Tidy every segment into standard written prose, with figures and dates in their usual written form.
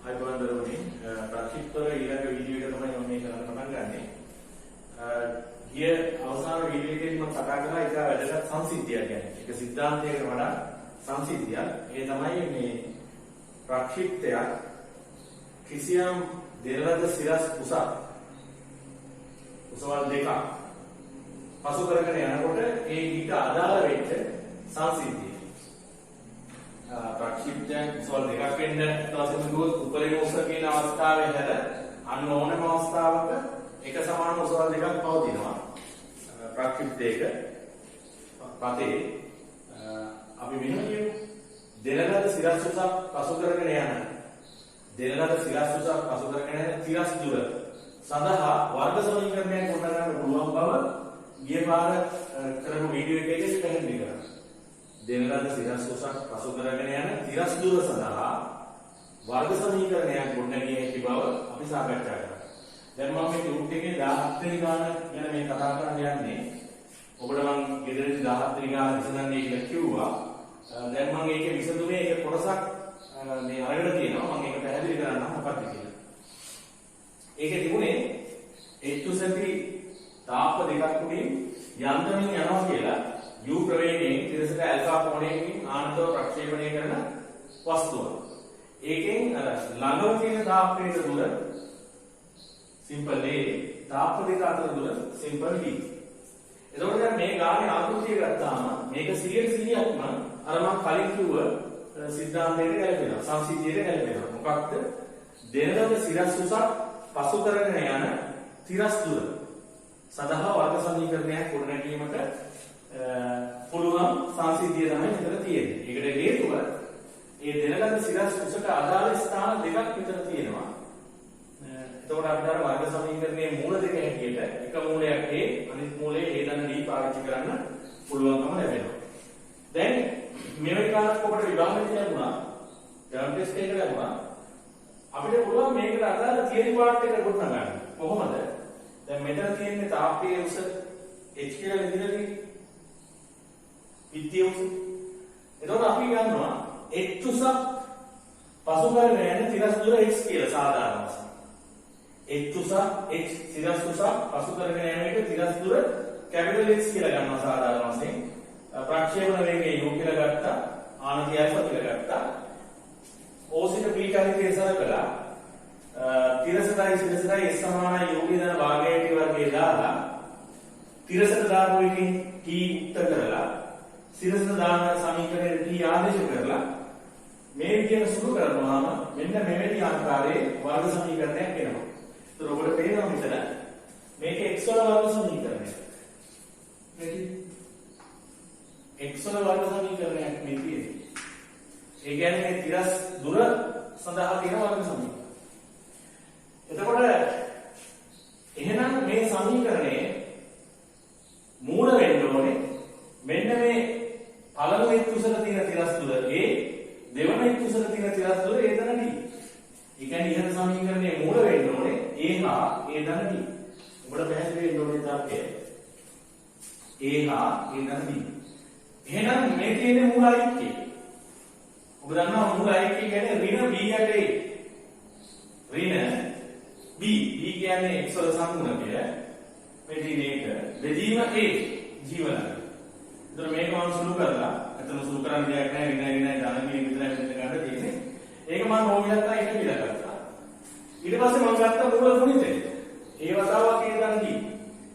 අයිබෝන් දරුවනේ ප්‍රක්ෂිප්තවල ඊළඟ වීඩියෝ එක තමයි මම මේ කරන්න පටන් ගන්නෙ. ගිය අවසාන වීඩියෝ එකේදී මම කතා කරා එක වැදගත් සංසිද්ධියක් ගැන. ඒක සිද්ධාන්තයකට වඩා සංසිද්ධියක්. ඒ තමයි මේ ප්‍රක්ෂිප්තයක් කිසියම් දෙරළද සිරස් උසවල් දෙකක් පසු කරගෙන යනකොට ඒ ඊට අදාළ වෙච්ච සංසිද්ධිය. ප්‍රක්ෂිප්තයන් උසවල් දෙකක් වෙන්න තවසම දුවත් උපරිම උස කියන අවස්ථාවේ හැර අන්න ඕනම අවස්ථාවක එක සමාන උසවල් දෙකක් පවතිනවා. ප්‍රක්ෂිප්තයක පතේ අපි මෙහෙම කියමු. දෙරළද සිරස් උසක් පසු කරගෙන යන දෙරළද සිරස් උසක් පසු කරගෙන යන තිරස් දුර සඳහා වර්ග සමීකරණයක් ගොඩනගන්න පුළුවන් බව ගිය පාර කරපු වීඩියෝ එකේදී පැහැදිලි කරා. දෙරළද සිරස් උසක් පසු කරගෙන යන තිරස් දුර සඳහා වර්ග සමීකරණයක් ගොඩනගිය හැකි බව අපි සාකච්ඡා කරා. දැන් මම මේ ගෲප් එකේ 17 වෙනි ගාන ගැන මේ කතා කරන්න යන්නේ. ඔබට මම ගෙදරදී 17 වෙනි ගාන විසඳන්නේ කියලා කිව්වා. දැන් මම ඒකේ විසඳුමේ එක කොටසක් මේ අරගෙන තියෙනවා. මම ඒක පැහැදිලි කරන්නම් මොකක්ද කියලා. ඒකේ තිබුණේ H2 සැපි තාප දෙකක් උඩින් යන්ත්‍රමින් යනවා කියලා u ප්‍රවේගයෙන් තිරසට ඇල්ෆා කෝණයකින් ආනතව ප්‍රක්ෂේපණය කරන වස්තුව. ඒකෙන් අර ළඟව තියෙන තාපයට දුර සිම්පල් A තාප දෙක අතර දුර සිම්පල් B. එතකොට දැන් මේ ගානේ ආකෘතිය ගත්තාම මේක 100%ක්ම අර මම කලින් කිව්ව සිද්ධාන්තයට ගැලපෙනවා. සංසිද්ධියට ගැලපෙනවා. මොකක්ද? දෙරළද සිරස් උසක් පසු කරගෙන යන තිරස් දුර සඳහා වර්ග සමීකරණයක් ගොඩනැගීමට පුළුවන් සංසිද්ධිය තමයි මෙතන තියෙන්නේ. ඒකට හේතුව මේ දෙරළද සිරස් උසට අදාළ ස්ථාන දෙකක් විතර තියෙනවා. එතකොට අපිට අර වර්ග සමීකරණයේ මූල දෙක හැටියට එක මූලයක් A අනිත් මූලය A දන D පාවිච්චි කරන්න පුළුවන්කම ලැබෙනවා. දැන් මෙවැනි කාරණාවක් ඔබට විභාගයේ ලැබුණා. ටර්ම් ටෙස්ට් එකක ලැබුණා. අපිට පුළුවන් මේකට අදාළ තියරි පාර්ට් එක ගොඩනගන්න. කොහොමද? දැන් මෙතන තියෙන්නේ තාපයේ උස h කියලා විදිහට විද්‍ය උස. එතකොට අපි ගන්නවා h උසක් පසු කරගෙන යන තිරස් දුර x කියලා සාධාරණ වශයෙන්. h උසක් h තිරස් උසක් පසු කරගෙන යන එක තිරස් දුර කැපිටල් x කියලා ගන්නවා සාධාරණ වශයෙන්. ප්‍රක්ෂේපණ වේගය u කියලා ගත්තා. ආනතිය alpha කියලා ගත්තා. O සිට p කලිතේ සලකලා තිරසටයි සිරසටයි s සමානයි u ගේ දන භාගයට වර්ගය දාලා තිරසට දාපු එකකින් t උත්තර කරලා සිරසට දාන සමීකරණයට t ආදේශ කරලා මේ විදිහට සුළු කරනවාම මෙන්න මෙවැනි ආකාරයේ වර්ග සමීකරණයක් එනවා. ඒතර ඔබට පේනවා මෙතන මේක x වල වර්ග සමීකරණයක්. x වල වර්ග සමීකරණයක් මේ තියෙන්නේ. ඒ කියන්නේ තිරස් දුර සඳහා තියෙන වර්ග සමීකරණය. එතකොට එහෙනම් මේ සමීකරණයේ මූල වෙන්න ඕනේ මෙන්න මේ පළමු h උසට තියෙන තිරස් දුර A දෙවන h උසට තියෙන තිරස් දුර A දන D. ඒ කියන්නේ ඉහළ සමීකරණයේ මූල වෙන්න ඕනේ A හා A දන D. ඔබට පැහැදිලි වෙන්න ඕනේ තාපය A හා A දන D. එහෙනම් මේ තියෙන මූල ඓක්‍යය. ඔබ දන්නවා මූල ඓක්‍යය කියන්නේ ඍණ B යට A. ඍණ B කියන්නේ x වල සම්මුණකය. මේ තියෙන එක බෙදීම A ජීවන. ඒතර මේක මම සුළු කරලා එතන සුළු කරන්න දෙයක් නැහැ විනාඩි ධන මේ විතරයි මෙතන ගන්න තියෙන්නේ. ඒක මම ඕගලත්තා එක කියලා ගත්තා. ඊට පස්සේ මම ගත්තා මූල ගුණිතය. ඒ වතාවක් A දන් D.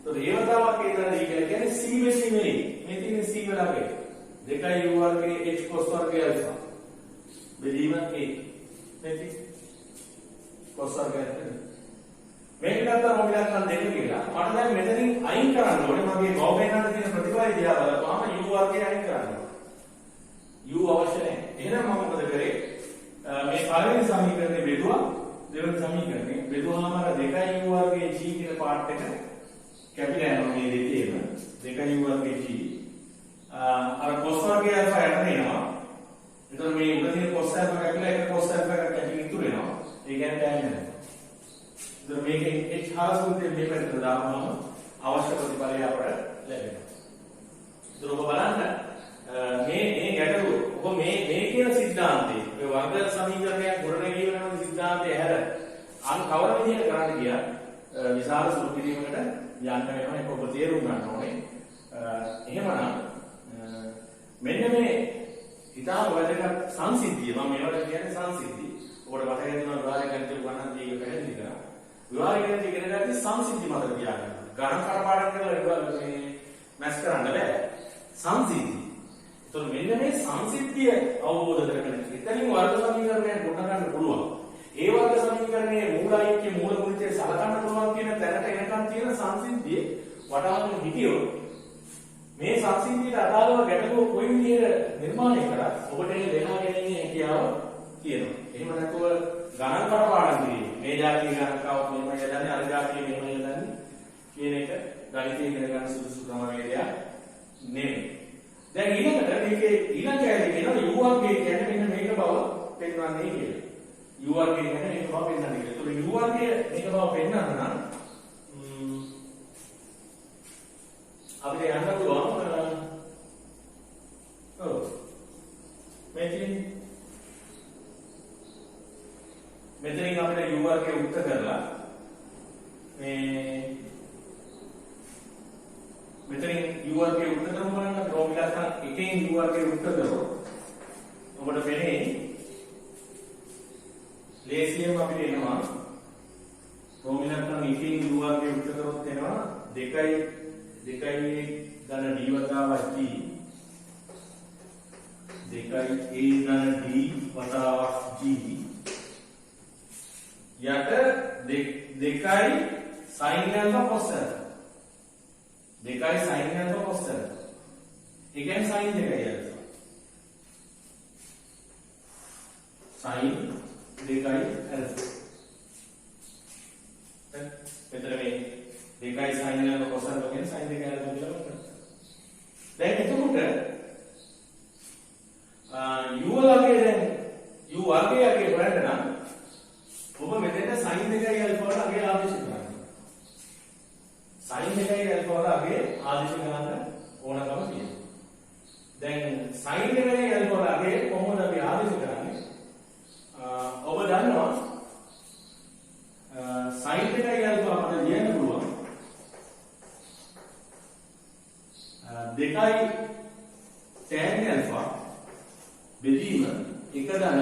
ඒතර ඒ වතාවක් A දන් D කියන්නේ C වෙසි මේ. මේ තියෙන C වල අපේ 2u වර්ගයේ h cos වර්ගය alpha. බෙදීම A. මේක cos වර්ගය මේක ගත්තා මම ගන්න දෙන්න කියලා. මට දැන් මෙතනින් අයින් කරන්න ඕනේ මගේ බහුවේගකට තියෙන ප්‍රතිඵලය දිහා බලපුවාම u වර්ගය අයින් කරන්න ඕනේ. u අවශ්‍ය නැහැ. එහෙනම් මම මොකද කරේ? මේ පළවෙනි සමීකරණය බෙදුවා. දෙවෙනි සමීකරණය බෙදුවාම අර 2u වර්ගයේ g කියන පාර්ට් එක කැපිලා යනවා මේ දෙකේම. 2u වර්ගයේ g අර cos වර්ගය alpha යට එනවා. එතකොට මේ උඩ තියෙන cos alpha කැපිලා එක cos alpha එකක් කැපිලා ඉතුරු වෙනවා. ඒ කියන්නේ දැන් මේකෙන් h හරසුන්තේ මේ පැත්තට දාපුවම අවශ්‍ය ප්‍රතිඵලය අපට ලැබෙනවා. ඒක ඔබ බලන්න මේ ගැටලුව ඔබ මේ කියන සිද්ධාන්තේ ඔය වර්ග සමීකරණයක් ගොඩනැගීම නම් සිද්ධාන්තය හැර අන් කවර විදිහට කරන්න ගියත් විශාල සුළු කිරීමකට යන්න වෙනවා. ඒක ඔබ තේරුම් ගන්න ඕනේ. එහෙමනම් මෙන්න මේ ඉතාම වැදගත් සංසිද්ධිය මම මේවට කියන්නේ සංසිද්ධිය. ඔබට මතක තියෙනවා විවාහය ගැන උගන්වන්න දීක පැහැදිලි කරා. විවාහය ගැන ඉගෙන ගන්න සංසිද්ධි මතක තියාගන්න. ගණන් කඩපාඩම් කරලා මේ මැස් කරන්න බෑ. සංසිද්ධි. ඒතකොට මෙන්න මේ සංසිද්ධිය අවබෝධ කරගන්න. ඉතින් වර්ග සමීකරණය ගොඩ ගන්න පුළුවන්. ඒ වර්ග සමීකරණයේ මූල අයික්‍ය මූල ගුණිතය සලකන්න පුළුවන් කියන තැනට එනකන් තියෙන සංසිද්ධිය වටහාගෙන හිටියොත් මේ සංසිද්ධියට අදාළව ගැටලුව කොයි විදිහට නිර්මාණය කරත් ඔබට ඒ දෙනා ගැනීමේ හැකියාව තියෙනවා. එහෙම නැතුව ගණන් කඩපාඩම් කිරීම. මේ જાතිය ගණන්කාවක් මෙහෙම යදන්නේ අර જાතිය මෙහෙම යදන්නේ කියන එක ගණිතය ඉගෙන ගන්න සුදුසු ක්‍රමවේදයක් නෙමෙයි. දැන් ඊළඟට මේකේ ඊළඟ කැලේ කියනවා U වර්ගය කියන්නේ මෙන්න මේක බව පෙන්වන්නේ කියලා. U වර්ගය කියන්නේ මේක බව පෙන්වන්නේ කියලා. ඒතකොට U වර්ගය මේක බව පෙන්වන්න නම් අපිට යන්න පුළුවන් මෙතනින් අපිට U වර්ගය උක්ත කරලා මේ මෙතනින් U වර්ගය උක්ත කරමු බලන්න රෝම ඉලක්කම් එකෙන් U වර්ගය උක්ත කරොත් ඔබට වෙන්නේ ලේසියෙන්ම අපිට එනවා රෝම ඉලක්කම් එකෙන් U වර්ගය උක්ත කරොත් එනවා 2 ධන d වතාවක් g 2a ධන d වතාවක් g යට 2යි sin alpha cos alpha 2යි sin alpha cos alpha ඒ කියන්නේ sin 2යි alpha sin 2යි alpha මෙතන මේ 2යි sin alpha cos alpha කියන්නේ sin 2යි alpha කියලා බලන්න. දැන් එතකොට u වර්ගයේ දැන් u වර්ගයේ බලන්න නම් ඔබ මෙතන sin 2යි alpha වල අගේ ආදේශ කරන්න. sin 2යි alpha වල අගේ ආදේශ කරන්න ඕනකම තියෙනවා. දැන් sin 2යි alpha වල අගේ කොහොමද අපි ආදේශ කරන්නේ? ඔබ දන්නවා sin 2යි alpha අපිට ලියන්න පුළුවන් 2යි tan alpha බෙදීම 1 ධන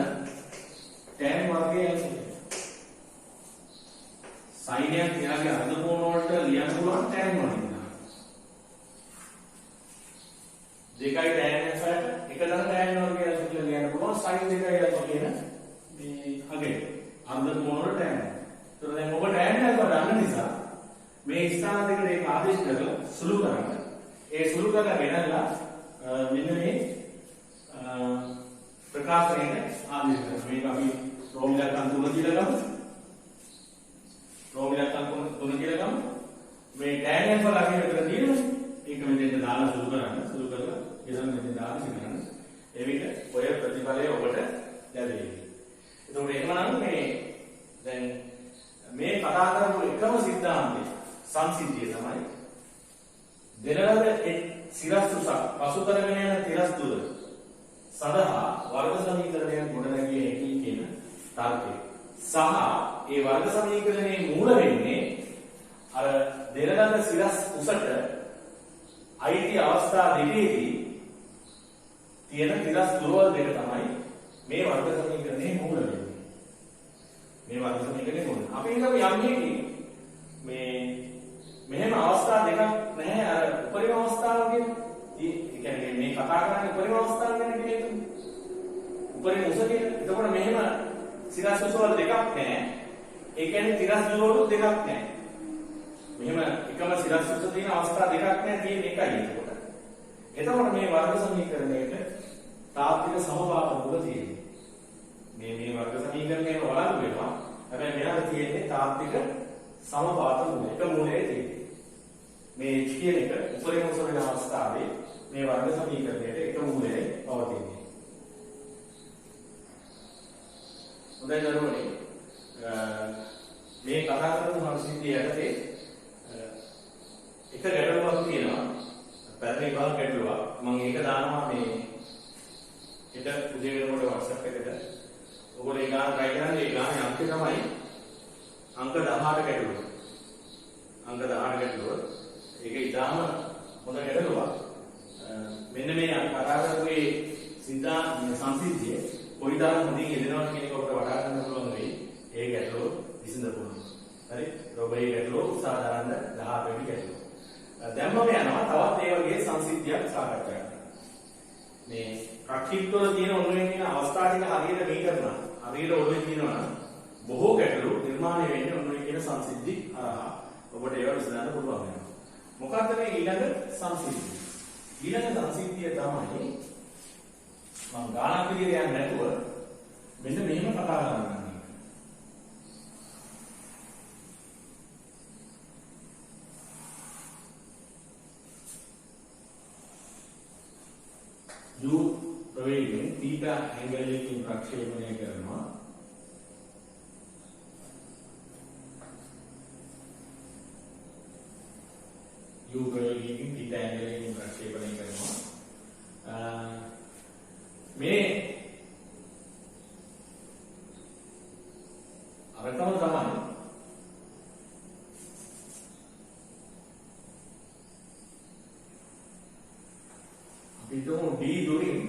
tan වර්ගයේ alpha sin එක එයාගේ අර්ධ කෝණ වලට ලියන්න පුළුවන් tan වලින්. 2යි tan alpha ට 1 ධන tan වර්ගයේ alpha කියලා ලියන්න පුළුවන් sin 2යි alpha කියන මේ අගේ අර්ධ කෝණ වල tan. ඒතර දැන් ඔබ tan alpha දන්න නිසා මේ ස්ථාන දෙකට ඒක ආදේශ කරලා සුළු කරන්න. ඒ සුළු කරලා ගෙනල්ලා මෙන්න මේ ප්‍රකාශනයේ ආදේශ කරනවා. මේක අපි රෝම ඉලක්කම් 3 කියලා ගමු. රෝම ඉලක්කම් 3 කියලා ගමු. මේ tan alpha ලගේ විතර තියෙනවා. ඒක මෙතෙන්ට දාලා සුළු කරන්න. සුළු කරලා ඊළඟ මෙතෙන් දාලා සිදුරන්න. ඒ විදිහ ඔය ප්‍රතිඵලය ඔබට ලැබෙයි. ඒතකොට එහෙමනම් මේ දැන් මේ කතා කරපු එකම සිද්ධාන්තය සංසිද්ධිය තමයි දෙරළද සිරස්තුස පසු කරගෙන යන තිරස්තුල සඳහා වර්ග සමීකරණයක් ගොඩනැගිය හැකි කියන තර්කය. සහ ඒ වර්ග සමීකරණයේ මූල වෙන්නේ අර දෙරළද සිරස් උසට අයිති අවස්ථා දෙකේදී තියෙන තිරස් දුරවල් දෙක තමයි මේ වර්ග සමීකරණයේ මූල වෙන්නේ. මේ වර්ග සමීකරණයේ මූල. අපි හිතමු යම් එකකින් මේ මෙහෙම අවස්ථා දෙකක් නැහැ අර උපරිම අවස්ථාව කියන්නේ. ඒ කියන්නේ මේ කතා කරන්නේ උපරිම අවස්ථාව ගැන කියන්නේ. උපරිම උස කියන. එතකොට මෙහෙම සිරස් උසවල දෙකක් නැහැ. ඒ කියන්නේ තිරස් දුරවල දෙකක් නැහැ. මෙහෙම එකම සිරස් උස තියෙන අවස්ථා දෙකක් නැහැ තියෙන එකයි එතකොට. එතකොට මේ වර්ග සමීකරණයට තාත්වික සමපාත මුල තියෙනවා. මේ වර්ග සමීකරණයම වළංගු වෙනවා. හැබැයි මෙයාට තියෙන්නේ තාත්වික සමපාත මුල. එක මූලයේ තියෙන්නේ. මේ h කියන එක උපරිම උස වෙන අවස්ථාවේ මේ වර්ග සමීකරණයට එක මූලයේ පවතින්නේ. හොඳයි දරුවනේ. මේ කතා කරපු සංසිද්ධිය යටතේ එක ගැටලුවක් තියෙනවා. පැරණි භාග ගැටලුවක්. මම ඒක දානවා මේ හෙට උදේ වෙනකොට WhatsApp එකට ඔයගොල්ලෝ ඒ ගාන try කරන්නේ ඒ ගානේ අංකය තමයි අංක 18 ගැටලුව. අංක 18 ගැටලුව. ඒක ඊටාම හොඳ ගැටලුවක්. මෙන්න මේ කතා කරපු සංසිද්ධිය කොයිතරම් හොඳින් එදෙනවද කියන එක ඔබට වඩා ගන්න පුළුවන් වෙයි. ඒ ගැටලුව විසඳපුවම. හරි? ඔබ මේ ගැටලුව උත්සාහ කරන්න 18 වෙනි ගැටලුව. දැන් මම යනවා තවත් ඒ වගේ සංසිද්ධියක් සාකච්ඡා කරන්න. මේ ප්‍රක්ෂිප්තවල තියෙන ඔළුවේ තියෙන අවස්ථා ටික හරියට මේ කරනවා. හරියට ඔළුවේ තියෙනවා බොහෝ ගැටලු නිර්මාණය වෙන්නේ ඔළුවේ කියන සංසිද්ධි හරහා. ඔබට ඒවා විසඳන්න පුළුවන් වෙනවා. මොකක්ද මේ ඊළඟ සංසිද්ධිය? ඊළඟ සංසිද්ධිය තමයි මම ගානක් විදියට යන්නේ නැතුව මෙන්න මෙහෙම කතා කරනවා. U ප්‍රවේගයෙන් θ ඇන්ගල් එකකින් ප්‍රක්ෂේපණය කරනවා. U ප්‍රවේගයෙන් θ ඇන්ගල් එකකින් ප්‍රක්ෂේපණය කරනවා. මේ අරකම තමයි අපි තුමු D දුරින්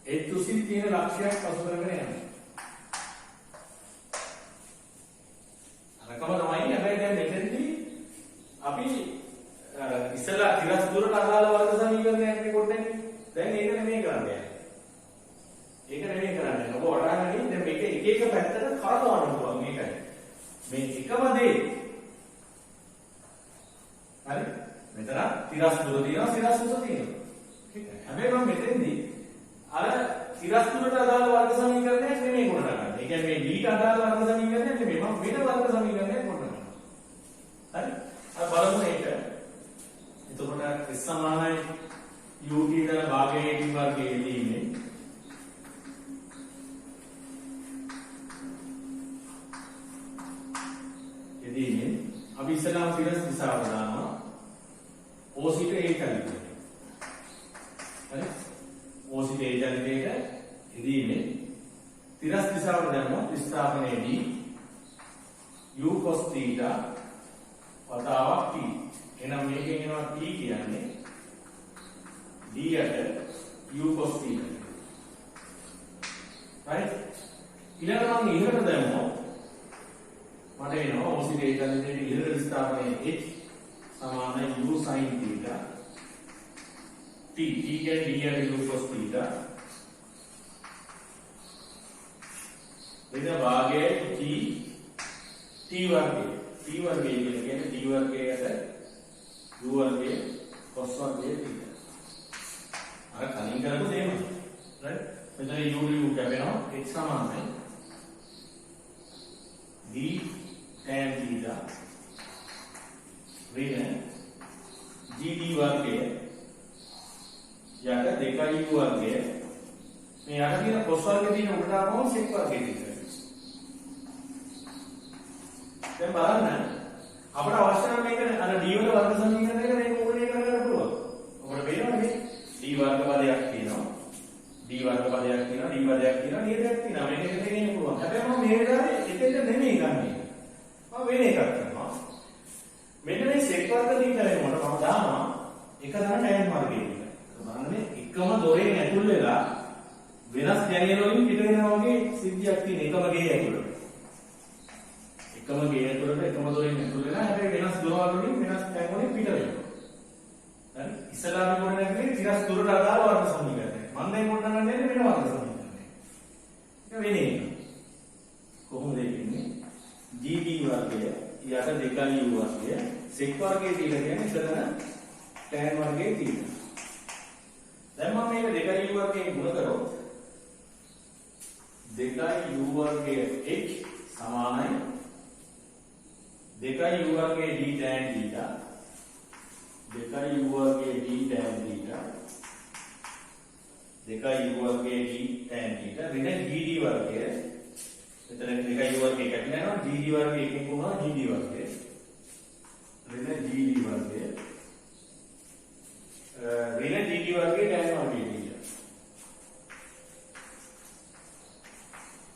ඒ තුසින් තියෙන ලක්ෂයක් පසු කරගෙන යනවා. අරකම තමයි හැබැයි දැන් මෙතනදී අපි ඉස්සලා තිරස් දුරට අදාළ වර්ග සමීකරණයක් නේ කොටන්නේ. දැන් ඒක නෙමෙයි කරන්නේ. ඒක නෙමෙයි කරන්නේ. ඔබ වඩා ගන්න දැන් මේක එක එක පැත්තට කරකවන්න පුළුවන් මේකයි. මේ එකම දේ. හරි? මෙතන තිරස් දුර තියෙනවා, සිරස් උස තියෙනවා. හැබැයි මම මෙතෙන්දී අර තිරස් දුරට අදාළ වර්ග සමීකරණයක් නෙමෙයි කොටන්නේ. ඒ කියන්නේ මේ D ට අදාළ වර්ග සමීකරණයක් නෙමෙයි. මම වෙන වර්ග සමීකරණයක් කොටනවා. හරි? අර බලමු මේක. එතකොට S සමානයි UT දල භාගයේ D වර්ගයේ යෙදීමෙන් අපි ඉස්සලාම තිරස් දිශාව දානවා O සිට A චලිතයට. හරි? O සිට A චලිතයට යෙදීමෙන් තිරස් දිශාවට දැම්මොත් විස්ථාපනයේදී U cos θ වතාවක් T. එහෙනම් මේකෙන් එනවා T කියන්නේ D යට U cos θ. right? ඊළඟට මම ඉහළට දැම්මොත් මට එනවා O සිට A චලිතයේ ඉහළට විස්ථාපනයේ H සමාන U sin θ. T කියන්නේ D යට U cos θ. එද භාගයේ T වර්ගය. T වර්ගය කියන්නේ T වර්ගයට U වර්ගයේ cos වර්ගයේ θ. අර කලින් කරපු දෙයම. right? මෙතන U කැපෙනවා H සමානයි D tan θ ऋण GD වර්ගය යට 2U වර්ගය මේ යට තියෙන cos වර්ගයේ තියෙන උඩට ආවම sec වර්ගයේ තියෙනවා. දැන් බලන්න අපිට අවශ්‍ය නම් මේක අර D වල වර්ග සමීකරණයක මේක මොකද කරගන්න පුළුවන්. ඔබට පේනවද මේ D වර්ග පදයක් තියෙනවා. D වර්ග පදයක් තියෙනවා. D පදයක් තියෙනවා. නේදයක් තියෙනවා. මේක එකට ගෙනියන්න පුළුවන්. හැබැයි මම මේ වෙලාවේ එතෙන්ට නෙමෙයි ගන්නේ. මම වෙන එකක් කරනවා. මෙන්න මේ sec වර්ග දීලා වෙනකොට මම දානවා එක තැන tan වර්ගයේ. බලන්න එකම දොරෙන් ඇතුල් වෙලා වෙනස් ජනේල වලින් පිට වෙනවා වගේ සිද්ධියක් තියෙන එකම ගේ ඇතුළට. එකම ගේ ඇතුළට එකම දොරෙන් ඇතුල් වෙලා හැබැයි වෙනස් දොරවල් වලින් වෙනස් තැන් වලින් පිට වෙනවා. හරි? ඉස්සලා අපි කොටන්නේ නැති තිරස් දුරට අදාළ වර්ග සමීකරණය. මම දැන් කොටන්නේ වෙන වර්ග සමීකරණය. ඒක වෙන්නේ. කොහොමද කියන්නේ? GD වර්ගය යට 2U වර්ගය sec වර්ගයේ තියෙන කියන්නේ ඉතන tan වර්ගයේ තියෙන. දැන් මම මේක 2U වර්ගයෙන් ගුණ කරොත් 2U වර්ගයේ H සමානයි 2U වර්ගයේ D tan θ 2U වර්ගයේ D tan θ 2U වර්ගයේ D tan θ ඍණ GD වර්ගය එතන 2U වර්ගය කැපිලා යනවා GD වර්ගය එකකින් වුණා GD වර්ගය ඍණ GD වර්ගය ඍණ GD වර්ගයේ tan වර්ගය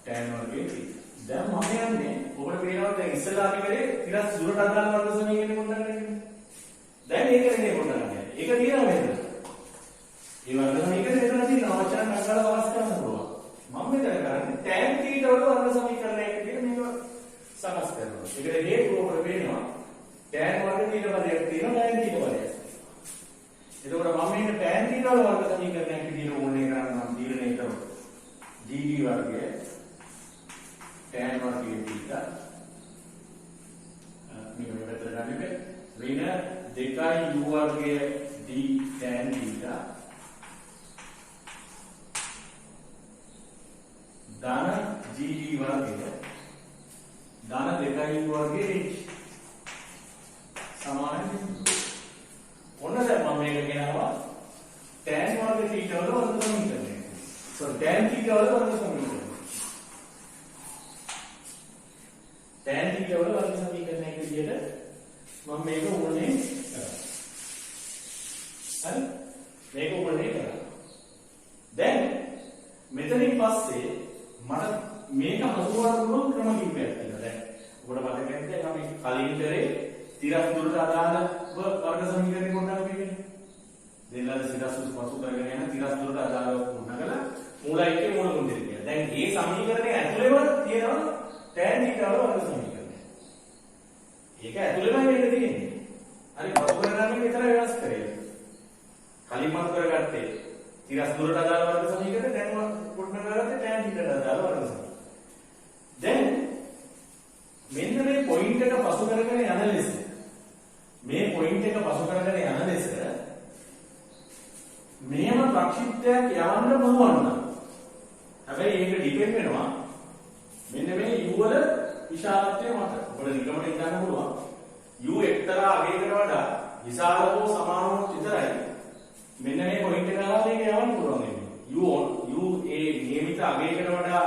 tan වර්ගයේ θ. දැන් මම යන්නේ ඔබට පේනවා දැන් ඉස්සෙල්ලා අපි කරේ ටිකක් දුරට අදාළ වර්ග සමීකරණය පොඩ්ඩක් ගන්න. දැන් ඒක නෙමෙයි පොඩ්ඩක් ගන්න. ඒක තියෙනවා මෙතන. මේ වර්ග සමීකරණය මෙතන තියෙනවා. වචන නගලා වාස් කරන්න පුළුවන්. මම මෙතන කරන්නේ tan θ වල වර්ග සමීකරණයක් කියන මේක සකස් කරනවා. ඒකට හේතුව ඔබට පේනවා tan වර්ග θ පදයක් තියෙනවා tan θ පදයක්. එතකොට මම මේක tan θ වල වර්ග සමීකරණයක් විදිහට ඕනේ කරන්න මම තීරණය කරනවා. dv වර්ගය tan වර්ගයේ θ මේක මෙතන ගන්න එක ඍණ 2u වර්ගය d tan θ ධන gd වර්ගය ධන 2u වර්ගයේ h සමාන ඔන්න දැන් මම මේක කියනවා tan වර්ග θ වල වර්ග සමීකරණය. tan θ වල වර්ග සමීකරණය. tan θ වල වර්ග සමීකරණයක් විදිහට මම මේක උගුරනේ කරා. හරි? මේක උගුරනේ කරා. දැන් මෙතනින් පස්සේ මට මේක හසුරවන්න පුළුවන් ක්‍රම කිහිපයක් තියෙනවා. දැන් ඔබට මතක නැත්නම් අපි කලින් කරේ තිරස් දුරට අදාළ වර්ග සමීකරණය කොටනවා කියන්නේ. දෙල්ලද සිරස් පසු කරගෙන යන තිරස් දුරට අදාළව කොටනගලා මූල 1 මූල 3 දෙක. දැන් මේ සමීකරණය ඇතුළේම තියෙනවා tan θ වල වර්ග සමීකරණය. ඒක ඇතුළේමයි මේක තියෙන්නේ. හරි පසු කරගන්න විතර වෙනස් කරේ. කලින් මත කරගත්තේ තිරස් දුරට අදාළ වර්ග සමීකරණය දැන් කොටනගත්තේ tan θ ට අදාළ වර්ග සමීකරණය. දැන් මෙන්න මේ පොයින්ට් එක පසු කරගෙන යන ලෙස මේ පොයින්ට් එක පසු කරගෙන යන ලෙස මෙහෙම ප්‍රක්ෂිප්තයක් යවන්න පුළුවන් නම් හැබැයි ඒක ඩිපෙන්ඩ් වෙනවා මෙන්න මේ u වල විශාලත්වය මත. ඔබට නිකමට හිතන්න පුළුවන් u එක්තරා අගයකට වඩා විශාල හෝ සමාන වුණොත් විතරයි මෙන්න මේ පොයින්ට් එක ගාලා මේක යවන්න පුළුවන් වෙන්නේ. u ඒ නියමිත අගයකට වඩා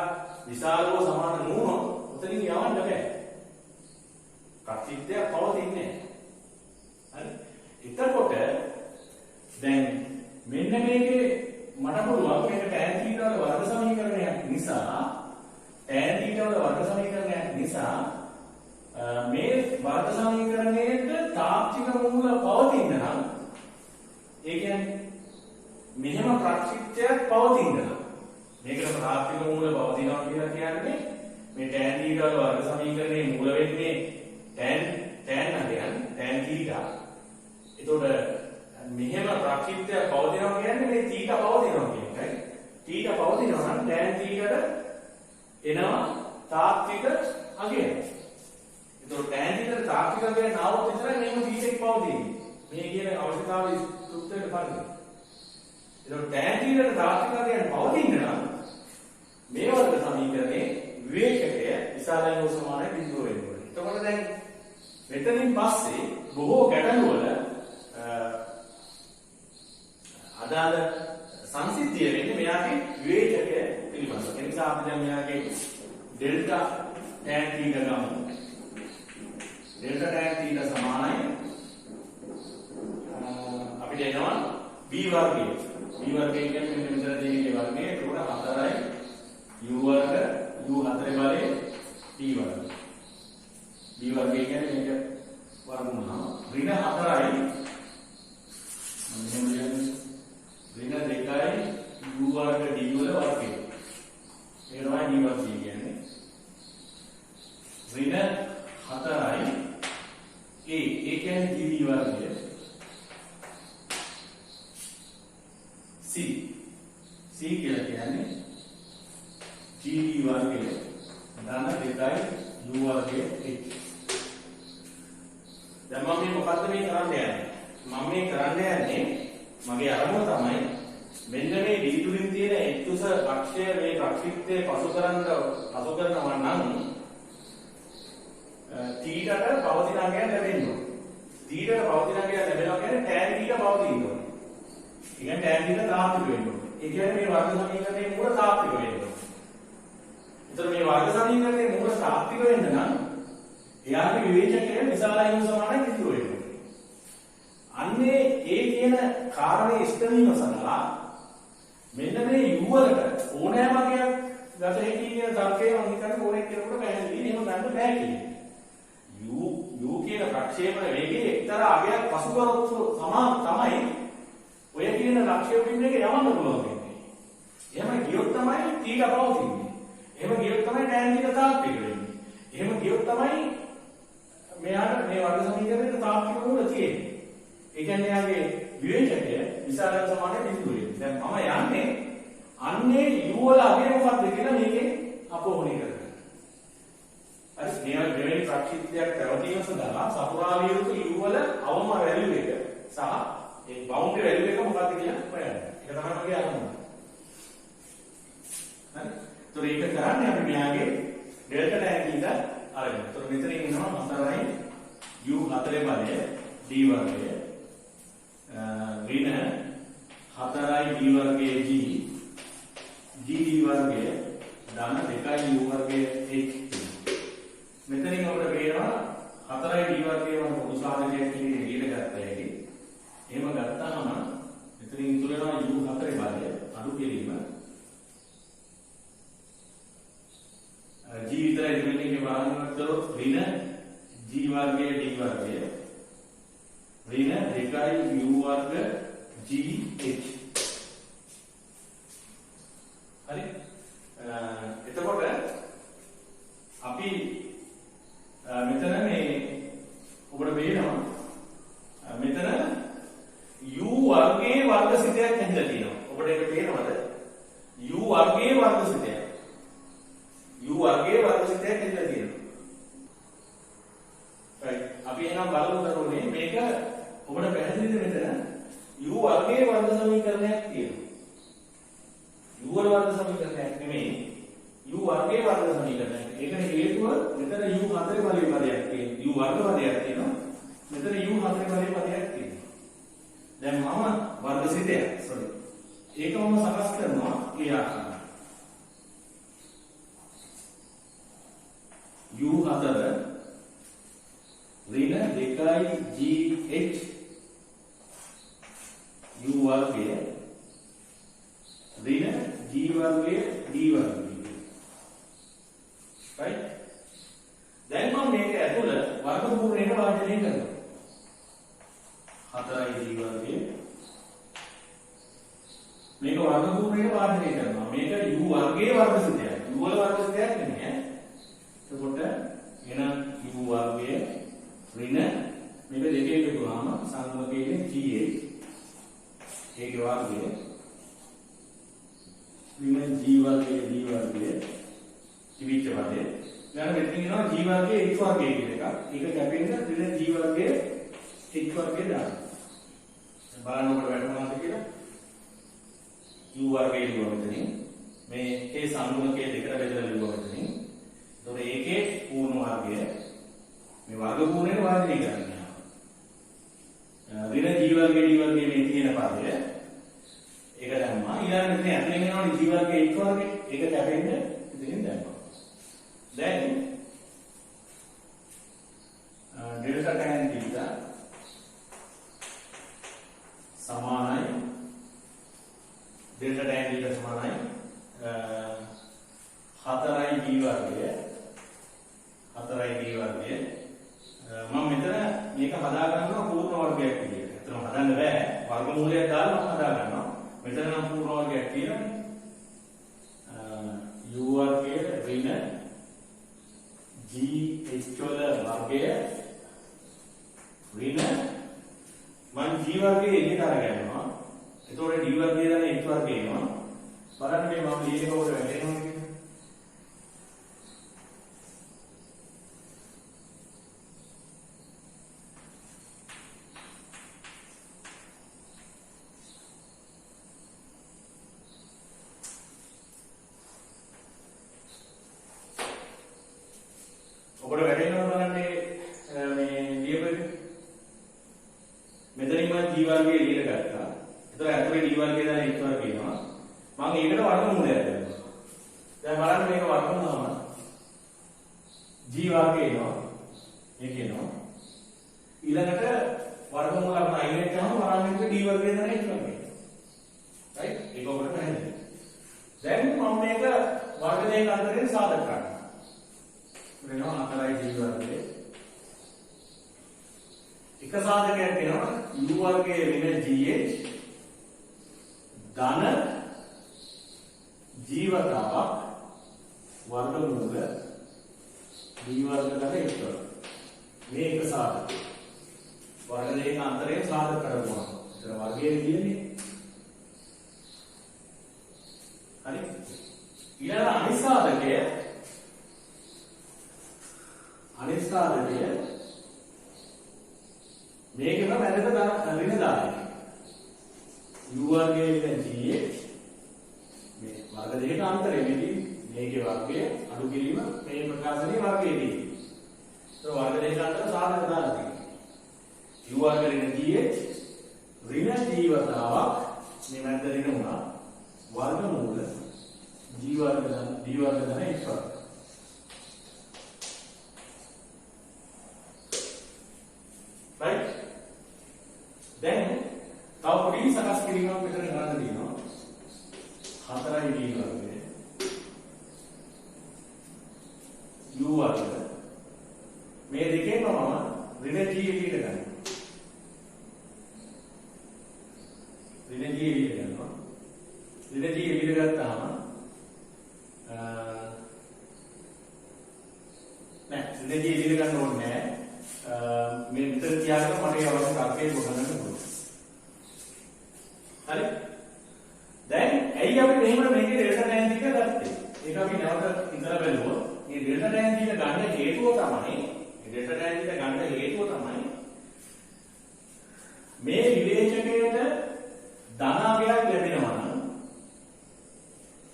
විශාල හෝ සමාන නොවුනොත් උතනින් යවන්න බෑ. ප්‍රක්ෂිප්තයක් පවතින්නේ නැහැ. හරි? එතකොට දැන් මෙන්න මේකේ මට පුළුවන් මේක tan θ වල වර්ග සමීකරණයක් නිසා tan θ වල වර්ග සමීකරණයක් නිසා මේ වර්ග සමීකරණයට තාක්ෂික මූල පවතින නම් ඒ කියන්නේ මෙහෙම ප්‍රක්ෂිප්තයක් පවතින නම් මේකට තාක්ෂික මූල පවතිනවා කියලා කියන්නේ මේ tan θ වල වර්ග සමීකරණයේ මූල වෙන්නේ tan නගයන් tan θ. එතකොට මෙහෙම ප්‍රක්ෂිප්තයක් පවතිනවා කියන්නේ මේ θ පවතිනවා කියන එකයි. θ පවතිනවා නම් tan θ කට එනවා තාක්ෂික අගය. එතකොට tan θ කට තාක්ෂික අගය නාවොත් විතරයි මේක θ එක පවතින්නේ. මේ කියන අවශ්‍යතාවය තෘප්තියට පරිදි. එතකොට tan θ කට තාක්ෂික අගයන් පවතින්න නම් මේ වර්ග සමීකරණයේ විවේචකය විශාලයි හෝ සමානයි බිඳුව වෙන්න ඕනේ. එතකොට දැන් මෙතනින් පස්සේ බොහෝ ගැටලු වල අදාළ සංසිද්ධිය වෙන්නේ මෙයාගේ විවේචකය පිළිබඳව. ඒ නිසා අපි දැන් මෙයාගේ ඩෙල්ටා tan θ ගමු. ඩෙල්ටා tan θ සමානයි අපිට එනවා b වර්ගය. b වර්ගය කියන්නේ මෙන්න මෙතන තියෙන වර්ගය. ඒකට 4යි u වර්ග u 4 බලය t වර්ග. b වර්ගය කියන්නේ මේක වර්ගමූලම. ඍණ 4යි මෙන්න ඍණ 2යි u වර්ග d වල වර්ගය. ඒ තමයි d වර්ගය කියන්නේ. ඍණ 4යි ඒ කියන්නේ dv වර්ගය. c කියලා කියන්නේ gd වර්ගය ධන 2යි u වර්ගය h. දැන් මම මේ මොකද්ද මේ කරන්න යන්නේ? මම මේ කරන්න යන්නේ මගේ අරමුණ තමයි මෙන්න මේ d තුලින් තියෙන එක්තුස අක්ෂය මේ ප්‍රක්ෂිප්තයේ පසු කරනවා නම් θ ට පවතින අගය ලැබෙන්න ඕනේ. θ ට පවතින අගය ලැබෙනවා කියන්නේ tan θ පවතින්න ඕනේ. ඒ කියන්නේ tan θ තාත්වික වෙන්න ඕනේ. ඒ කියන්නේ මේ වර්ග සමීකරණයේ මූල තාත්වික වෙන්න ඕනේ. ඒතර මේ වර්ග සමීකරණයේ මූල තාත්වික වෙන්න නම් එයාගේ විවේචකය විශාලයි හෝ සමානයි කිසිදු වෙන්න ඕනේ. අන්නේ ඒ කියන කාරණේ ඉෂ්ට වීම සඳහා මෙන්න මේ u වලට ඕනෑම අගයක් ගත හැකි කියන තර්කය මම හිතන්නේ ඕනෙක් කෙනෙකුට පැහැදිලි එහෙම ගන්න බෑ කියන්නේ. u කියන ප්‍රක්ෂේපණ වේගයේ එක්තරා අගයක් පසු කරොත් සමාන තමයි ඔය කියන ප්‍රක්ෂේපණ වේගය යවන්න පුළුවන් වෙන්නේ. එහෙම ගියොත් තමයි තීට පවතින්නේ. එහෙම ගියොත් තමයි tan θ තාත්වික වෙන්නේ. එහෙම ගියොත් තමයි මෙයාට මේ වර්ග සමීකරණයට තාත්වික මූල තියෙන්නේ. ඒ කියන්නේ යාගේ විවේචකය විශාල සමානයි බිඳුව වෙන්නේ. දැන් මම යන්නේ අන්නේ u වල අගය මොකක්ද කියලා මේකේ අපෝහණය කරගන්න. හරි මේ දෙවෙනි ප්‍රක්ෂිප්තයක් පැවතීම සඳහා සපුරා විය යුතු u වල අවම වැලියු එක සහ ඒ බවුන්ඩරි වැලියු එක මොකක්ද කියලා හොයන්න. ඒක තමයි මගේ අරමුණ. හරි. ඒතර ඒක කරන්නේ අපි මෙයාගේ ඩෙල්ටා tan θ අරගෙන. ඒතර මෙතන ඉන්නවා අතරයි u 4 බලය d වර්ගය ඍණ 4i d වර්ගයේ g d වර්ගය ධන 2i u වර්ගයේ h. මෙතනින් අපිට පේනවා 4i d වර්ගයේ වන පොදු සාධකයක් කියන එළියට ගත්තා හැකි. එහෙම ගත්තාම මෙතනින් ඉතුරු වෙනවා u 4 බලය අඩු කිරීම g විතරයි දෙන්නේ බලන්න කරොත් ඍණ g වර්ගයේ d වර්ගය ඍණ 2i u වර්ග g h. හරි. එතකොට අපි මෙතන මේ ඔබට පේනවා මෙතන u වර්ගයේ වර්ගසිතයක් හැදලා තියෙනවා. ඔබට ඒක පේනවද? u වර්ගයේ වර්ගසිතයක්. u වර්ගයේ වර්ගසිතයක් හැදලා තියෙනවා. right. අපි එහෙනම් බලමු කරුනේ මේක ඔබට පැහැදිලිද මෙතන u වර්ගයේ වර්ග සමීකරණයක් තියෙනවා. u වල වර්ග සමීකරණයක් නෙමෙයි u වර්ගයේ වර්ග සමීකරණයක්. ඒකට හේතුව මෙතන u 4 බලයේ පදයක් තියෙනවා. u වර්ග පදයක් තියෙනවා. මෙතන u 4 බලයේ පදයක් තියෙනවා. දැන් මම වර්ගසිතයක් ඒක මම සකස් කරනවා ඒ ආකාරයට. u 4 ඍණ 2i g h u වර්ගය ඍණ g වර්ගය d වර්ගය. right. දැන් මම මේක ඇතුළ වර්ගමූලයට වාදනය කරනවා. 4i d වර්ගය මේක වර්ගමූලයට වාදනය කරනවා. මේක u වර්ගයේ වර්ගසිතයක්. u වල වර්ගසිතයක් නෙමෙයි. එතකොට එහෙනම් u වර්ගය ඍණ මේක දෙකේ එකතුනම සංකලකයේ gh ඒකේ වර්ගය ඍණ g වර්ගයේ d වර්ගය ඉවිච්ච පදේ. දැන් මෙතන ඉනවා g වර්ගයේ h වර්ගය කියන එක. ඒක කැපෙන්න ඍණ g වර්ගයේ h වර්ගය දාන්න. බලන්න ඔබට වැටහෙනවද කියලා? u වර්ගයේ ලියුවා මෙතනින්. මේ ඒ සංගුණකයේ දෙකට බෙදලා ලියුවා මෙතනින්. එතකොට ඒකේ පූර්ණ වර්ගය මේ වර්ග පූර්ණයට වාදනය කරනවා. ඍණ g වර්ගයේ d වර්ගයේ මේ තියෙන පදය ඒක දැම්මා. ඊළඟට මෙතන ඇතුලෙන් එනවා g වර්ගයේ h වර්ගය. ඒක කැපෙන්න ඉතින් දැම්මා. දැන් ඩෙල්ටා tan θ සමානයි ඩෙල්ටා tan θ සමානයි 4i d වර්ගය 4i d වර්ගය මම මෙතන මේක හදා ගන්නවා පූර්ණ වර්ගයක් විදියට. එතන හදන්න බෑ. වර්ගමූලයක් දාලා මම හදා ගන්නවා. මෙතන නම් පූර්ණ වර්ගයක් තියෙනවානේ. u වර්ගයේ ඍණ g h වල වර්ගය ඍණ මම g වර්ගයේ එළියට අරගෙනවා. එතකොට d වර්ගය දාන h වර්ගය එනවා. බලන්න මේ මම ලියනකොට වැටෙනවා කියන්නේ. ඔබට වැටෙනවා බලන්නේ මේ ලියපෙක මෙතනින් මම g වර්ගයේ එළියට ගත්තා. ඒතර ඇතුලේ d වර්ගය දාන h වර්ගය එනවා. මම ඒකට වර්ගමූලයක් දෙනවා. දැන් බලන්න මේක වර්ගමූලම g වර්ගය එනවා. ඒක එනවා. ඊළඟට වර්ගමූලයක් අයිනෙට ගමු බලන්න d වර්ගය දාන h වර්ගය. right? ඒක ඔබට පැහැදිලි. දැන් මම මේක වර්ග දෙකක අතරේ සාධක ගන්න. වෙනවා 4යි g වර්ගයේ. එක සාධකයක් වෙනවා u වර්ගයේ ඍණ gh ධන g වතාවක් වර්ගමූල b වර්ග ධන 1. මේ එක සාධකය. වර්ග දෙකක අතරේ සාධක කරගන්නවා. ඒතර වර්ගයේ කියන්නේ හරි. ඊළඟ අනිත් සාධකය මේකම මැදට ඍණ දාන්න. u වර්ගයේ ඍණ gh මේ වර්ග දෙකක අතරේදී මේකේ වර්ගය අඩු කිරීම මේ ප්‍රකාශනයේ වර්ගයේදී. ඒක වර්ග දෙකක අතර සාධක දාලා තියෙනවා. u වර්ග ඍණ gh ඍණ g වතාවක් මේ මැද ඍණ වුණා. වර්ගමූල g වර්ග ධන d වර්ග ධන 1. right. දැන් තව පොඩි සකස් කිරීමක් මෙතන ගන්න තියෙනවා. 4යි d වර්ගය u වර්ග මේ දෙකේම මම ඍණ g එළියට ගන්නවා. ඍණ g එළියට ගන්නවා. ඍණ g එළියට ගත්තාම නෑ ඍණ g එළියට ගන්න ඕනේ නෑ. මේ විතර තියාගෙන මට අවශ්‍ය තර්කය ගොඩනගන්න පුළුවන්. හරි. දැන් ඇයි අපි මෙහෙම මේකේ ඩෙල්ටා tan ටික ගත්තේ? ඒක අපි නැවත ඉඳලා බලුවොත් මේ ඩෙල්ටා tan ටික ගන්න හේතුව තමයි මේ විවේචකයට ධනාවයක් ලැබෙනවා නම්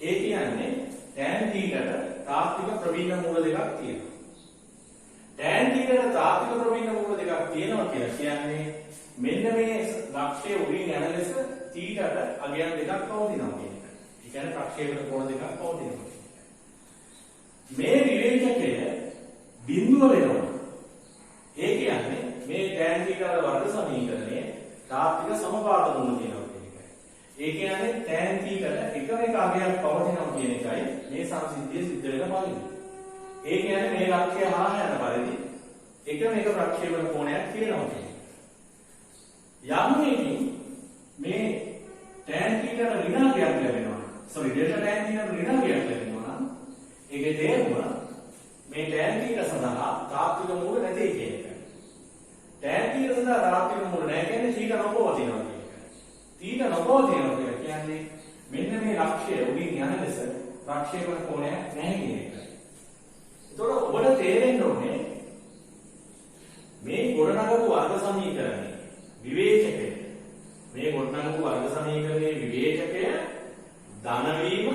ඒ කියන්නේ tan θට තාත්වික ප්‍රවීණ මූල දෙකක් තියෙනවා. tan θට තාත්වික ප්‍රවීණ මූල දෙකක් තියෙනවා කියලා කියන්නේ මෙන්න මේ ලක්ෂයේ උඩින් යන ලෙස θට අගයන් දෙකක් පවතිනවා කියන එක. ඒ කියන්නේ ප්‍රක්ෂේපණ කෝණ දෙකක් පවතිනවා. මේ විවේචකය බිඳුව වෙනවා. ඒ කියන්නේ මේ tan θ වල වර්ග සමීකරණයේ තාත්වික සමපාත මූල තියෙනවා කියන එකයි. ඒ කියන්නේ tan θට එකම එක අගයක් පවතිනවා කියන එකයි මේ සංසිද්ධිය සිද්ධ වෙන පරිදි. ඒ කියන්නේ මේ ලක්ෂය හරහා යන පරිදි එකම එක ප්‍රක්ෂේපණ කෝණයක් තියෙනවා කියන එක. යම් මේකින් මේ tan θට ඍණාංගයක් ලැබෙනවා. delta tan θ ඍණාංගයක් ලැබෙනවා නම් ඒකේ තේරුම මේ tan θ සඳහා තාත්වික මූල නැති කියන එක. tan θ සඳහා තාත්වික මූල නැහැ කියන්නේ θ නොපවතිනවා කියන එක. θ නොපවතිනවා කියන්නේ මෙන්න මේ ලක්ෂය උඩින් යන ලෙස ප්‍රක්ෂේපණ කෝණයක් නැහැ කියන එක. ඒතකොට ඔබට තේරෙන්න ඕනේ මේ ගොඩනගපු වර්ග සමීකරණය විවේචකය මේ ගොඩනගපු වර්ග සමීකරණයේ විවේචකය ධන වීම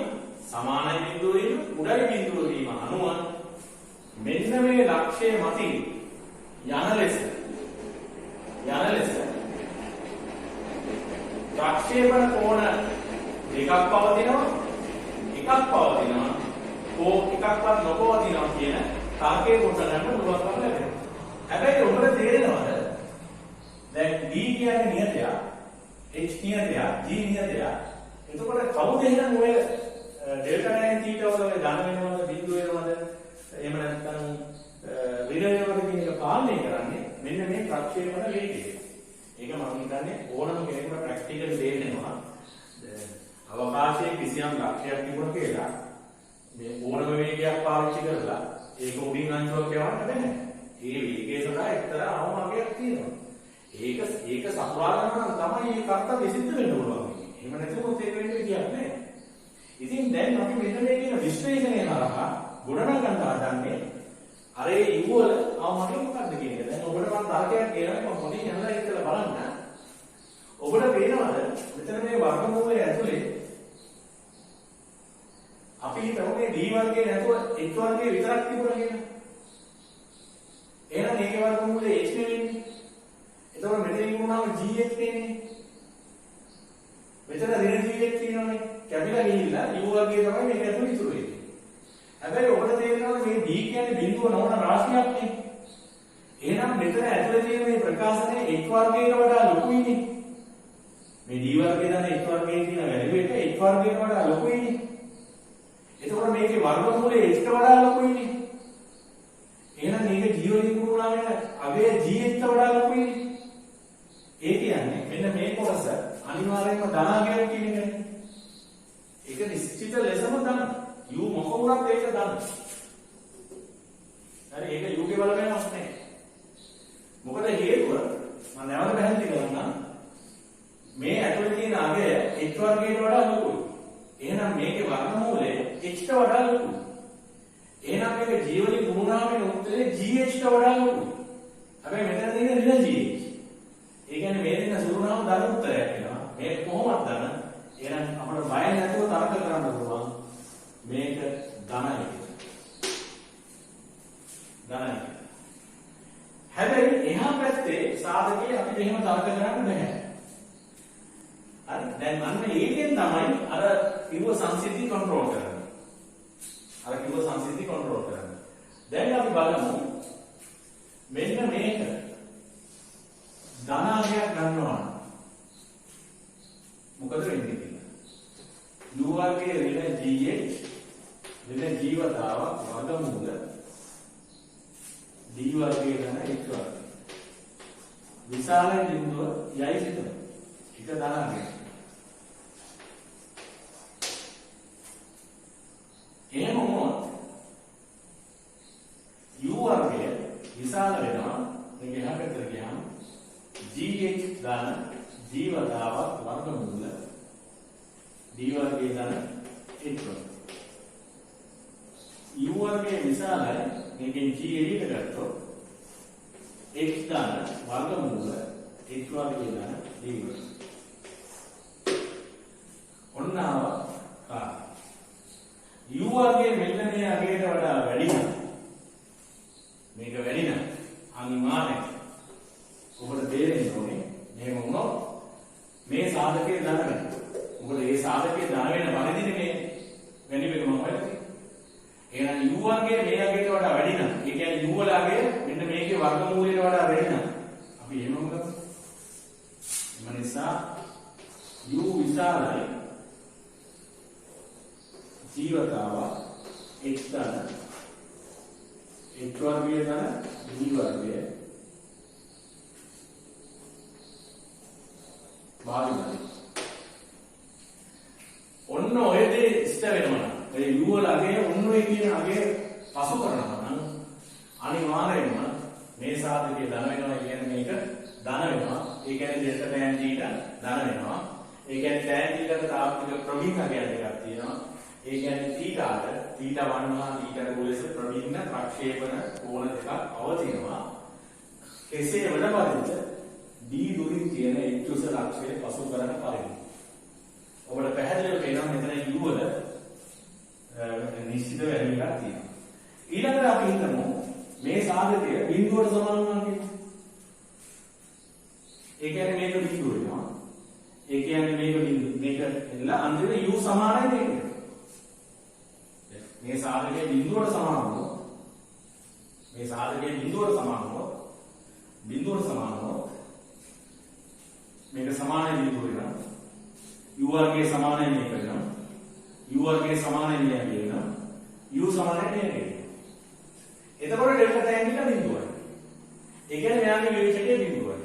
සමානයි බිඳුව වීම උඩයි බිඳුව වීම අනුව මෙන්න මේ ලක්ෂය මතින් යන ලෙස ප්‍රක්ෂේපණ කෝණ දෙකක් පවතිනවා එකක් පවතිනවා එකක්වත් නොපවතිනවා කියන තාර්කයේ ගොඩනගන්න පුළුවන්කම ලැබෙනවා. හැබැයි ඔබට තේරෙනවද දැන් d කියන්නේ නියතයක් h නියතයක් g නියතයක්. එතකොට කවුද එහෙනම් ඔය ඩෙල්ටා tan θ වල ධන වෙනවද බිඳුව වෙනවද එහෙම නැත්නම් ඍණ වෙනවද කියන එක පාලනය කරන්නේ මෙන්න මේ ප්‍රක්ෂේපණ වේගය. ඒක මම හිතන්නේ ඕනම කෙනෙකුට ප්‍රැක්ටිකල් තේරෙනවා. අවකාශයේ කිසියම් ලක්ෂයක් තිබුණා කියලා මේ ඕනම වේගයක් පාවිච්චි කරලා ඒක උඩින් අංශුවක් යවන්න බෑ. ඒ වේගය සඳහා එක්තරා අවමානයක් තියෙනවා. ඒක සපුරා ගන්න නම් තමයි මේ කර්තව්‍ය සිද්ධ වෙන්න පුළුවන්. එහෙම නැතුව ඒක වෙන්නේ විදියක් නෑ. ඉතින් දැන් අපි මෙන්න මේ කියන විශ්ලේෂණය කරලා ගොඩනගා ගන්න හදන්නේ අර ඒ U වල අවමානය මොකක්ද කියන එක. දැන් ඔබට මම තර්කයක් කියනවා මම මොනින් යනවා කියලා බලන්න. ඔබට පේනවද මෙතන මේ වර්ගමූලය ඇතුලේ අපි හිතමු මේ d වර්ගයේ නැතුව h වර්ගයේ විතරක් තිබුණා කියලා. එහෙනම් මේකේ වර්ගමූලය h නෙවෙයි. එතකොට මෙතනින් වුණාම gh නෙවෙයි. මෙතන ඍණ gh තියෙනවනේ. කැපිලා ගිහිල්ලා u වර්ගයේ තමයි මේක ඇතුළේ ඉතුරු වෙන්නේ. හැබැයි ඔබට තේරෙනවා මේ d කියන්නේ බිඳුව නොවන රාශියක් නේ. එහෙනම් මෙතන ඇතුළේ තියෙන මේ ප්‍රකාශනය h වර්ගයට වඩා ලොකුයිනේ. මේ d වර්ගය දන්න h වර්ගයේ තියෙන වැලියු එක h වර්ගයට වඩා ලොකුයිනේ. එතකොට මේකේ වර්ගමූලයේ h ට වඩා ලොකුයිනේ. එහෙනම් මේක g වලින් ගුණා වෙන අගය gh ට වඩා ලොකුයිනේ. ඒ කියන්නේ මෙන්න මේ කොටස අනිවාර්යයෙන්ම ධනාගයක් කියන එකනේ. ඒක නිශ්චිත ලෙසම ධන. u මොක වුණත් ඒක ධන. හරි ඒක u ගේ බලපෑමක් නැහැ. මොකද හේතුව මම නැවත පැහැදිලි කරනවා මේ ඇතුලේ තියෙන අගය h වර්ගයට වඩා ලොකුයි. එහෙනම් මේකේ වර්ගමූලය h ට වඩා ලොකුයි. එහෙනම් මේක g වලින් ගුණා වෙන උත්තරේ gh ට වඩා ලොකුයි. හැබැයි මෙතන තියෙන ඍණ gh. ඒ කියන්නේ මේ දෙන්න සුළුනාම ධන උත්තරයක් වෙනවා. මේක කොහොමද ධන? එහෙනම් අපිට බය නැතුව තර්ක කරන්න පුළුවන් මේක ධනයි. ධනයි. හැබැයි එහා පැත්තේ සාධකයේ අපිට එහෙම තර්ක කරන්න බෑ. හරි දැන් අන්න ඒකෙන් තමයි අර කිව්ව සංසිද්ධි කන්ට්‍රෝල් කරන්නේ. අර කිව්ව සංසිද්ධි කන්ට්‍රෝල් කරන්නේ. දැන් අපි බලමු මෙන්න මේක ධනාගයක් ගන්නවා. මොකද වෙන්නේ කියලා. u වර්ගයේ ඍණ gh ඍණ ජීවතාවක් වර්ගමූල d වර්ගයේ ධන h වර්ගය. විශාල බිඳුව යයි සිතන. එක ධනාගයක්. එහෙම වුණොත් u වර්ගය විශාල වෙනවා. මේක එහා පැත්තට ගියාම gh ධන ජීවතාවක් වර්ගමූල d වර්ගයේ ධන h වර්ගය. u වර්ගයේ විශාලයි. මේකෙන් g එළියට ගත්තොත් h ධන වර්ගමූල h වර්ගයේ ධන d වර්ගය. ඔන්න ආවා u වර්ගයේ මෙන්න මේ අගයට වඩා වැඩි නම් මේක වැඩි නම් අනිවාර්යයෙන් ඔබට තේරෙන්න ඕනේ මෙහෙම වුණොත් මේ සාධකයේ ධන වෙනවා. මොකද මේ සාධකයේ ධන වෙන පරිදිනේ මේ වැඩි වෙන මම හොයන්නේ. එහෙනම් u වර්ගයේ මේ අගයට වඩා වැඩි නම් ඒ කියන්නේ u වල අගය මෙන්න මේකේ වර්ගමූලයට වඩා වැඩි නම් අපි එහෙම කරමු. එම නිසා u විශාලයි ජීවතාව h ධන h වර්ගයේ ධන d වර්ගය භාගිතයි. ඔන්න ඔය දේ ඉෂ්ට වෙනවා. ඒ u වල අගය ඔන්න ඔය කියන අගය පසු කරනවා නම් අනිවාර්යයෙන්ම මේ සාධකයේ ධන වෙනවා. කියන්නේ මේක ධන වෙනවා. ඒ කියන්නේ delta tan theta ධන වෙනවා. ඒ කියන්නේ tan theta ට තාත්වික ප්‍රභින්න අගයක් දෙකක් තියෙනවා. ඒ කියන්නේ θට θ1 හා θ2 ලෙස ප්‍රභින්න ප්‍රක්ෂේපණ කෝණ දෙකක් අවතිනවා. කෙසේ වන පරිද්ද d දුරින් තියෙන h උස ලක්ෂය පසු කරන පරිදි. ඔබට පැහැදිලිව පේනවා මෙතන u වල නිශ්චිත වැලීමක් තියෙනවා. ඊළඟට අපි හිතමු මේ සාධකය බිඳුවට සමාන වුණා කියලා. ඒ කියන්නේ මේක බිඳුව වෙනවා. ඒ කියන්නේ මේක බිඳුව. මේක එන්න අන්තිමට u සමානයි මේකට. මේ සාධකයේ බිඳුවට සමාන වුණොත් මේ සාධකයේ බිඳුවට සමාන වුණොත් මේක සමානයි බිඳුව වෙනවා. u වර්ගයේ සමානයි මේක වෙනවා. u වර්ගයේ සමානයි මේක වෙනවා. u සමානයි මේක වෙනවා. එතකොට ඩෙල්ටා tan θ බිඳුවයි. ඒ කියන්නේ මෙයාගේ විවේචකයේ බිඳුවයි.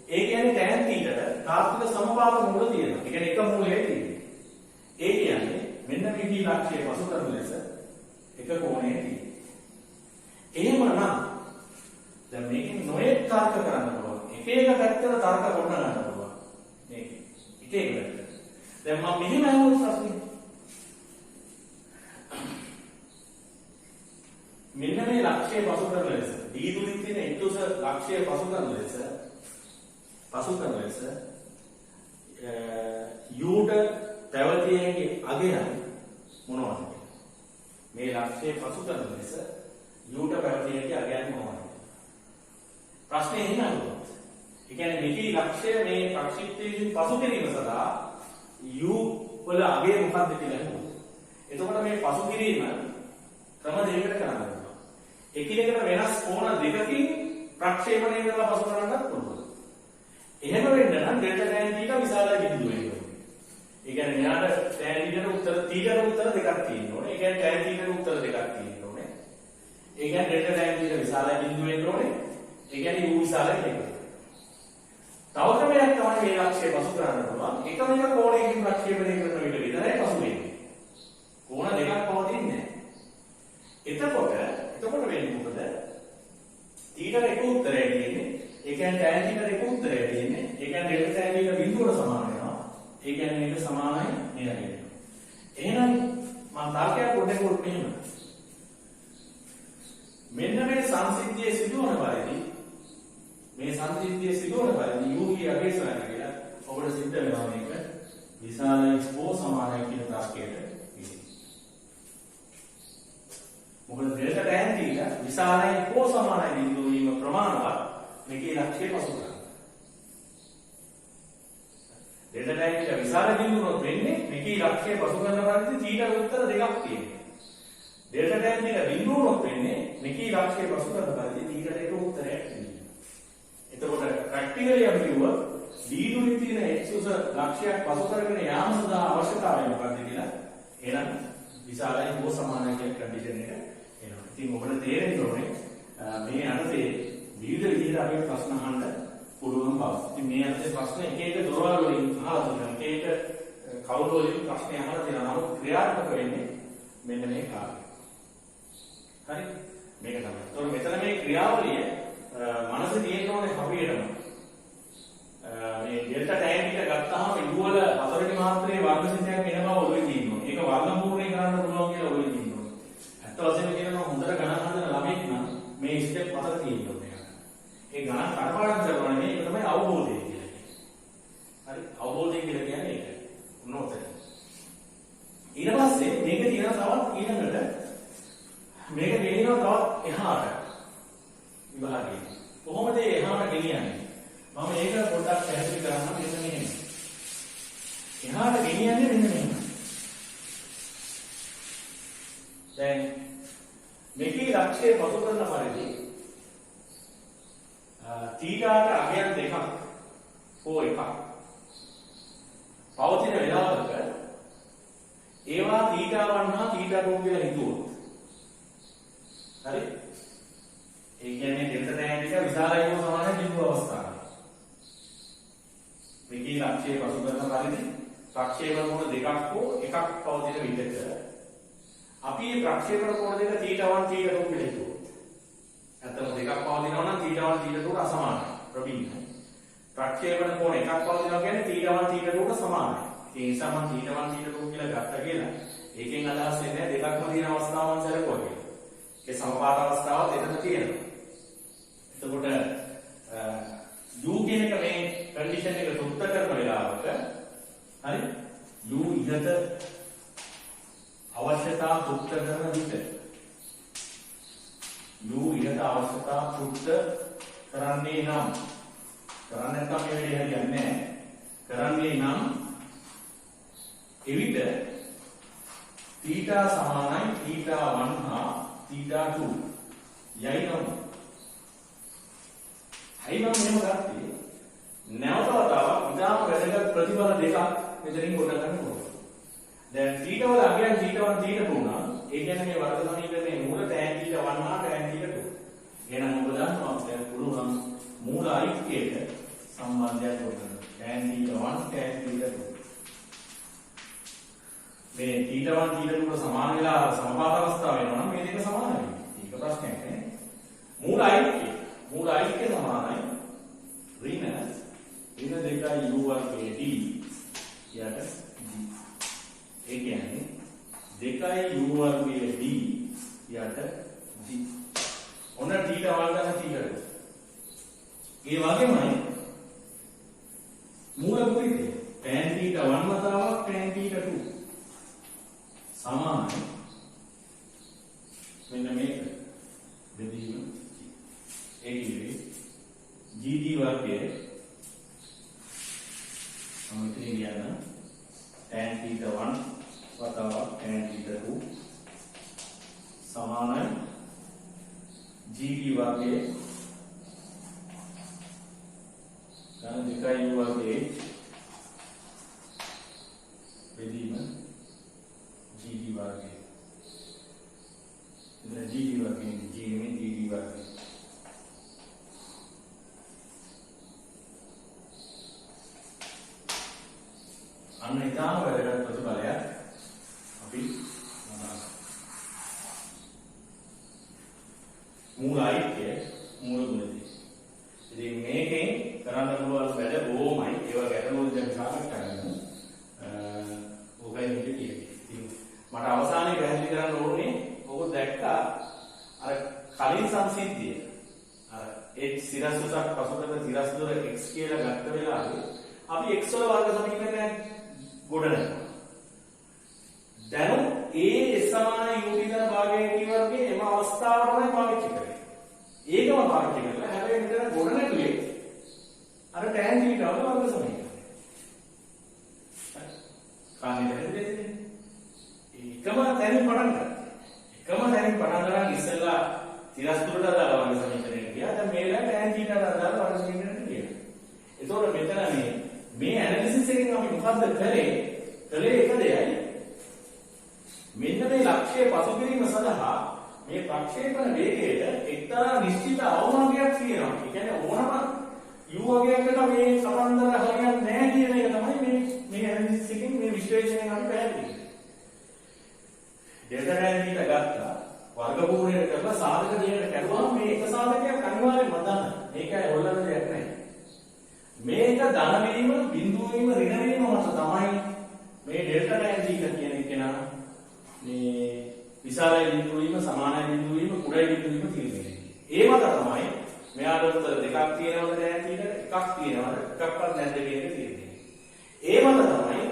ඒ කියන්නේ tan θ ට තාත්වික සමපාත මූල තියෙනවා. ඒ කියන්නේ එක මූලයයි තියෙන්නේ. ඒ කියන්නේ මෙන්න මේ d ලක්ෂය පසු කරන ලෙස එක කෝණයක තියෙනවා. එහෙමනම් දැන් මේකෙන් නොයෙක් තර්ක කරන්න පුළුවන්. එක එක පැත්තට තර්ක කොට ගන්න පුළුවන්. මේක එක එක පැත්තට. දැන් මම මෙහෙම අහුවොත් ප්‍රශ්නේ. මෙන්න මේ ලක්ෂය පසු කරන ලෙස d දුරින් තියෙන h උස ලක්ෂය පසු කරන ලෙස u ට පැවතිය හැකි අගය මොනවද? මේ ලක්ෂය පසු කරන ලෙස u ට පැවතිය හැකි අගයන් මොනවද? ප්‍රශ්නේ එහෙම අහුවොත්. ඒ කියන්නේ මේකේ ලක්ෂය මේ ප්‍රක්ෂිප්තයෙන් පසු කිරීම සඳහා u වල අගය මොකක්ද කියලා අහුවොත්. එතකොට මේ පසු කිරීම ක්‍රම දෙකකට කරන්න පුළුවන්. එකිනෙකට වෙනස් කෝණ දෙකකින් ප්‍රක්ෂේපණය කරලා පසු කරන්නත් පුළුවන්. එහෙම වෙන්න නම් delta tan θ විශාලයි බිඳුව වෙන්න ඕනේ. ඒ කියන්නේ මෙයාට tan θ උත්තර දෙකක් තියෙන්න ඕනේ. ඒ කියන්නේ tan θ උත්තර දෙකක් තියෙන්න ඕනේ. ඒ කියන්නේ delta tan θ විශාලයි බිඳුව වෙන්න ඕනේ. ඒ කියන්නේ u විශාලයි වෙන්න. තව ක්‍රමයක් තමයි මේ ලක්ෂ්‍ය පසු කරන්න පුළුවන්. එකම එක කෝණයකින් ප්‍රක්ෂේපණය කරන විට විතරයි පසු වෙන්නේ. කෝණ දෙකක් පවතින්නේ නැහැ. එතකොට වෙන්නේ මොකද? θ එක උත්තරය තියෙන්නේ. ඒ කියන්නේ tan θ එක උත්තරය තියෙන්නේ. ඒ කියන්නේ delta tan θ බිඳුවට සමාන වෙනවා. ඒ කියන්නේ මේක සමානයි මෙයාට. එහෙනම් මම තාර්කයක් පොඩ්ඩක් කරොත් මෙහෙම. මෙන්න මේ සංසිද්ධියේ සිදුවන පරිදි u කිය අගේසරණ කියලා ඔබට සිද්ධ වෙනවා මේක විශාලයි හෝ සමානයි කියන තාර්කයට විසි. මොකද delta tan θ විශාලයි හෝ සමානයි බිඳුව වීම ප්‍රමාණවත් මේකේ ලක්ෂ්‍ය පසු කරනවා. delta tan θ විශාල බිඳුවනොත් වෙන්නේ මේකේ ලක්ෂ්‍ය පසු කරන පරිදි θ උත්තර දෙකක් තියෙනවා. delta tan θ බිඳුවනොත් වෙන්නේ මේකේ ලක්ෂ්‍ය පසු කරන පරිදි θ එක උත්තරයක් තියෙනවා. එතකොට ප්‍රැක්ටිකලි අපි කිව්වොත් දීනුනේ තියෙන x උස ලක්ෂ්‍යයක් පසු කරගෙන යාම සඳහා අවශ්‍යතාවය මොකක්ද කියලා එහෙනම් විශාලයි හෝ සමානයි කියන කන්ඩිෂන් එක එනවා. ඉතින් ඔබට තේරෙන්න ඕනේ මේ අර්ථයේ විවිධ විදිහට අපි ප්‍රශ්න අහන්න පුළුවන් බව. ඉතින් මේ අර්ථයේ ප්‍රශ්න එක එක දොරවල් වලින් අහලා තියෙනවා. එක එක කවුරු වලින් ප්‍රශ්න අහලා තියෙනවා. නමුත් ක්‍රියාත්මක වෙන්නේ මෙන්න මේ කාර්යය. හරි? මේක තමයි. ඒතකොට මෙතන මේ ක්‍රියාවලිය මනසේ තියෙන්න ඕනේ හරියටම. මේ delta tan θ ගත්තාම u වල හතරවෙනි මාත්‍රයේ වර්ග සිද්ධියක් එන බව ඔළුවේ තියෙනවා. ඒක වර්ගමූලණය කරන්න පුළුවන් කියලා ඔළුවේ තියෙනවා. ඇත්ත වශයෙන්ම කියනවා හොඳට ගණන් හදන ළමෙක් නම් මේ ස්ටෙප් හතර තියෙනවා. ඒ ගණන් කඩපාඩම් කරනවා නෙමෙයි ඒක තමයි අවබෝධය කියලා කියන්නේ. හරි? අවබෝධය කියලා කියන්නේ ඒක. මොනවද? ඊට පස්සේ මේක තියෙනවා තවත් ඊළඟට මේක ගෙනියනවා තවත් එහාට. විභාගයේ. කොහොමද එහාට ගෙනියන්නේ? මම ඒක පොඩ්ඩක් පැහැදිලි කරන්න මෙන්න මෙහෙම. එහාට ගෙනියන්නේ මෙන්න මෙහෙම. දැන් මේකේ ලක්ෂ්‍ය පසු කරන පරිදි θ අගයන් දෙකක් හෝ එකක් පවතින වෙලාවක ඒවා θ1 හා θ2 කියලා හිතුවොත් හරි? ඒ කියන්නේ delta tan එක විශාලයි හෝ සමානයි බිඳුව අවස්ථාවේ. මේකේ ලක්ෂ්‍ය පසු කරන පරිදි ප්‍රක්ෂේපණ කෝණ දෙකක් හෝ එකක් පවතින විදිහට අපි මේ ප්‍රක්ෂේපණ කෝණ දෙක θ1 θ2 කියලා හිතුවොත් නැත්නම් දෙකක් පවතිනවා නම් θ1 θ2 අසමානයි ප්‍රබින්නයි. ප්‍රක්ෂේපණ කෝණ එකක් පවතිනවා කියන්නේ θ1 θ2 සමානයි. ඒ නිසා මම θ1 θ2 කියලා ගත්තා කියලා ඒකෙන් අදහස් වෙන්නේ දෙකක්ම තියෙන අවස්ථාවන් සැලකුවා කියලා. ඒ සමපාත අවස්ථාව දෙකම තියෙනවා. එතකොට u කියන එක මේ කන්ඩිෂන් එක තෘප්ත කරන වෙලාවක හරි u ඉහත අවශ්‍යතා තෘප්ත කරන විට u ඉහත අවශ්‍යතා තෘප්ත කරන්නේ නම් කරන්නේ නැත්නම් මේ වෙලේ හරියන්නේ නැහැ. කරන්නේ නම් එවිට θ සමානයි θ1 හා θ2 යයි නම් අයි මම මෙහෙම ගත්තේ නැවත වතාවක් ඉතාම වැදගත් ප්‍රතිඵල දෙකක් මෙතනින් කොට ගන්න ඕනේ. දැන් θ වල අගයන් θ1 θ2 වුණා. ඒ කියන්නේ මේ වර්ග සමීකරණයේ මූල tan θ1 හා tan θ2. එහෙනම් ඔබ දන්නවා දැන් පුළුවන් මූල අයිතියට සම්බන්ධයක් ගොඩනගන්න. tan θ1 tan θ2. මේ θ1 θ2 සමාන වෙලා සමපාත අවස්ථාව වෙනවා නම් මේ දෙක සමාන වෙනවා. ඒක ප්‍රශ්නයක් නේ. මූල අයිතිය සමානයි ඍණ දෙකයි u වර්ගයේ d යට g. ඒ කියන්නේ දෙකයි u වර්ගයේ d යට g. ඔන්න θ වර්ගන θ2. ඒ වගේමයි මූල කුරිතේ tan θ1 වතාවක් tan θ2 සමානයි මෙන්න මේක බෙදීම ඒ කියන්නේ gd වර්ගයේ සමතේ කියන tan θ1 වතාවක් tan θ2 සමානයි gd වර්ගයේ ගන්න දෙකයි u වර්ගයේ dt වර්ගයෙන් g නෙමෙයි dd වර්ගයෙන්. අන්න ඉතාම වැදගත් ප්‍රතිඵලයක් අපි මූල අයිත්‍ය මූල ගුණදී. ඉතින් මේකෙන් කරන්න පුළුවන් වැඩ බොහොමයි. ඒවා ගැටලුවල් දැන් සාකච්ඡා කරමු. ඕකයි මේක කියන්නේ. ඉතින් මට අවසානයේ පැහැදිලි කරන්න ඕනේ ඔබ දැක්කා අර කලින් සංසිද්ධිය. අර x සිරස්තුසක් පසුතල සිරස්තුර x කියලා ගත්ත වෙලාවේ අපි x වල වර්ග සමීකරණය ගොඩනගනවා. දැන් a සමාන u විතර භාගයේ t වර්ගයේ එම අවස්ථාව තමයි පාවිච්චි කරන්නේ. ඒකම පාවිච්චි කරලා හැබැයි මෙතන ගොඩනැගුවේ අර tan θ වල වර්ග සමීකරණය. කාණේ දෙන්නේ. එකම තැනින් පටන් ගන්න. එකම තැනින් පටන් ගන්න ඉස්සෙල්ලා තිරස්තුරට අදාළ වර්ග සමීකරණය ගියා. දැන් මේලා tan θ ට අදාළ වර්ග සමීකරණය ගියා. ඒතකොට මෙතන මේ ඇනලිසිස් එකෙන් අපි මොකද්ද කළේ එක දෙයයි. මෙන්න මේ ලක්ෂ්‍ය පසු කිරීම සඳහා මේ ප්‍රක්ෂේපණ වේගයට එක්තරා නිශ්චිත අවමානයක් තියෙනවා. ඒ කියන්නේ ඕනම u වර්ගයකට මේ සමන්දර හරියන්නේ නැහැ කියන එක තමයි මේ ඇනලිසිස් එකෙන් මේ විශ්ලේෂණයෙන් අපි පැහැදිලි කරන්නේ. ඩෙල්ටා tan θ ගත්තා වර්ගමූලයට කරලා සාධක දෙකට කරුවාම මේ එක සාධකයක් අනිවාර්යයෙන්ම දන්න. මේකයි හොල්ලන්න දෙයක් නැහැ. මේක ධන වීම බිඳුව වීම ඍණ වීම මත තමයි මේ ඩෙල්ටා tan θ කියන එක නා මේ විශාලයි බිඳුව වීම සමානයි බිඳුව වීම කුඩයි බිඳුව වීම තියෙන්නේ. ඒ මත තමයි මෙයාට උත්තර දෙකක් තියෙනවද tan θ එකක් තියෙනවද එකක්වත් නැද්ද කියන එක තියෙන්නේ. ඒ මත තමයි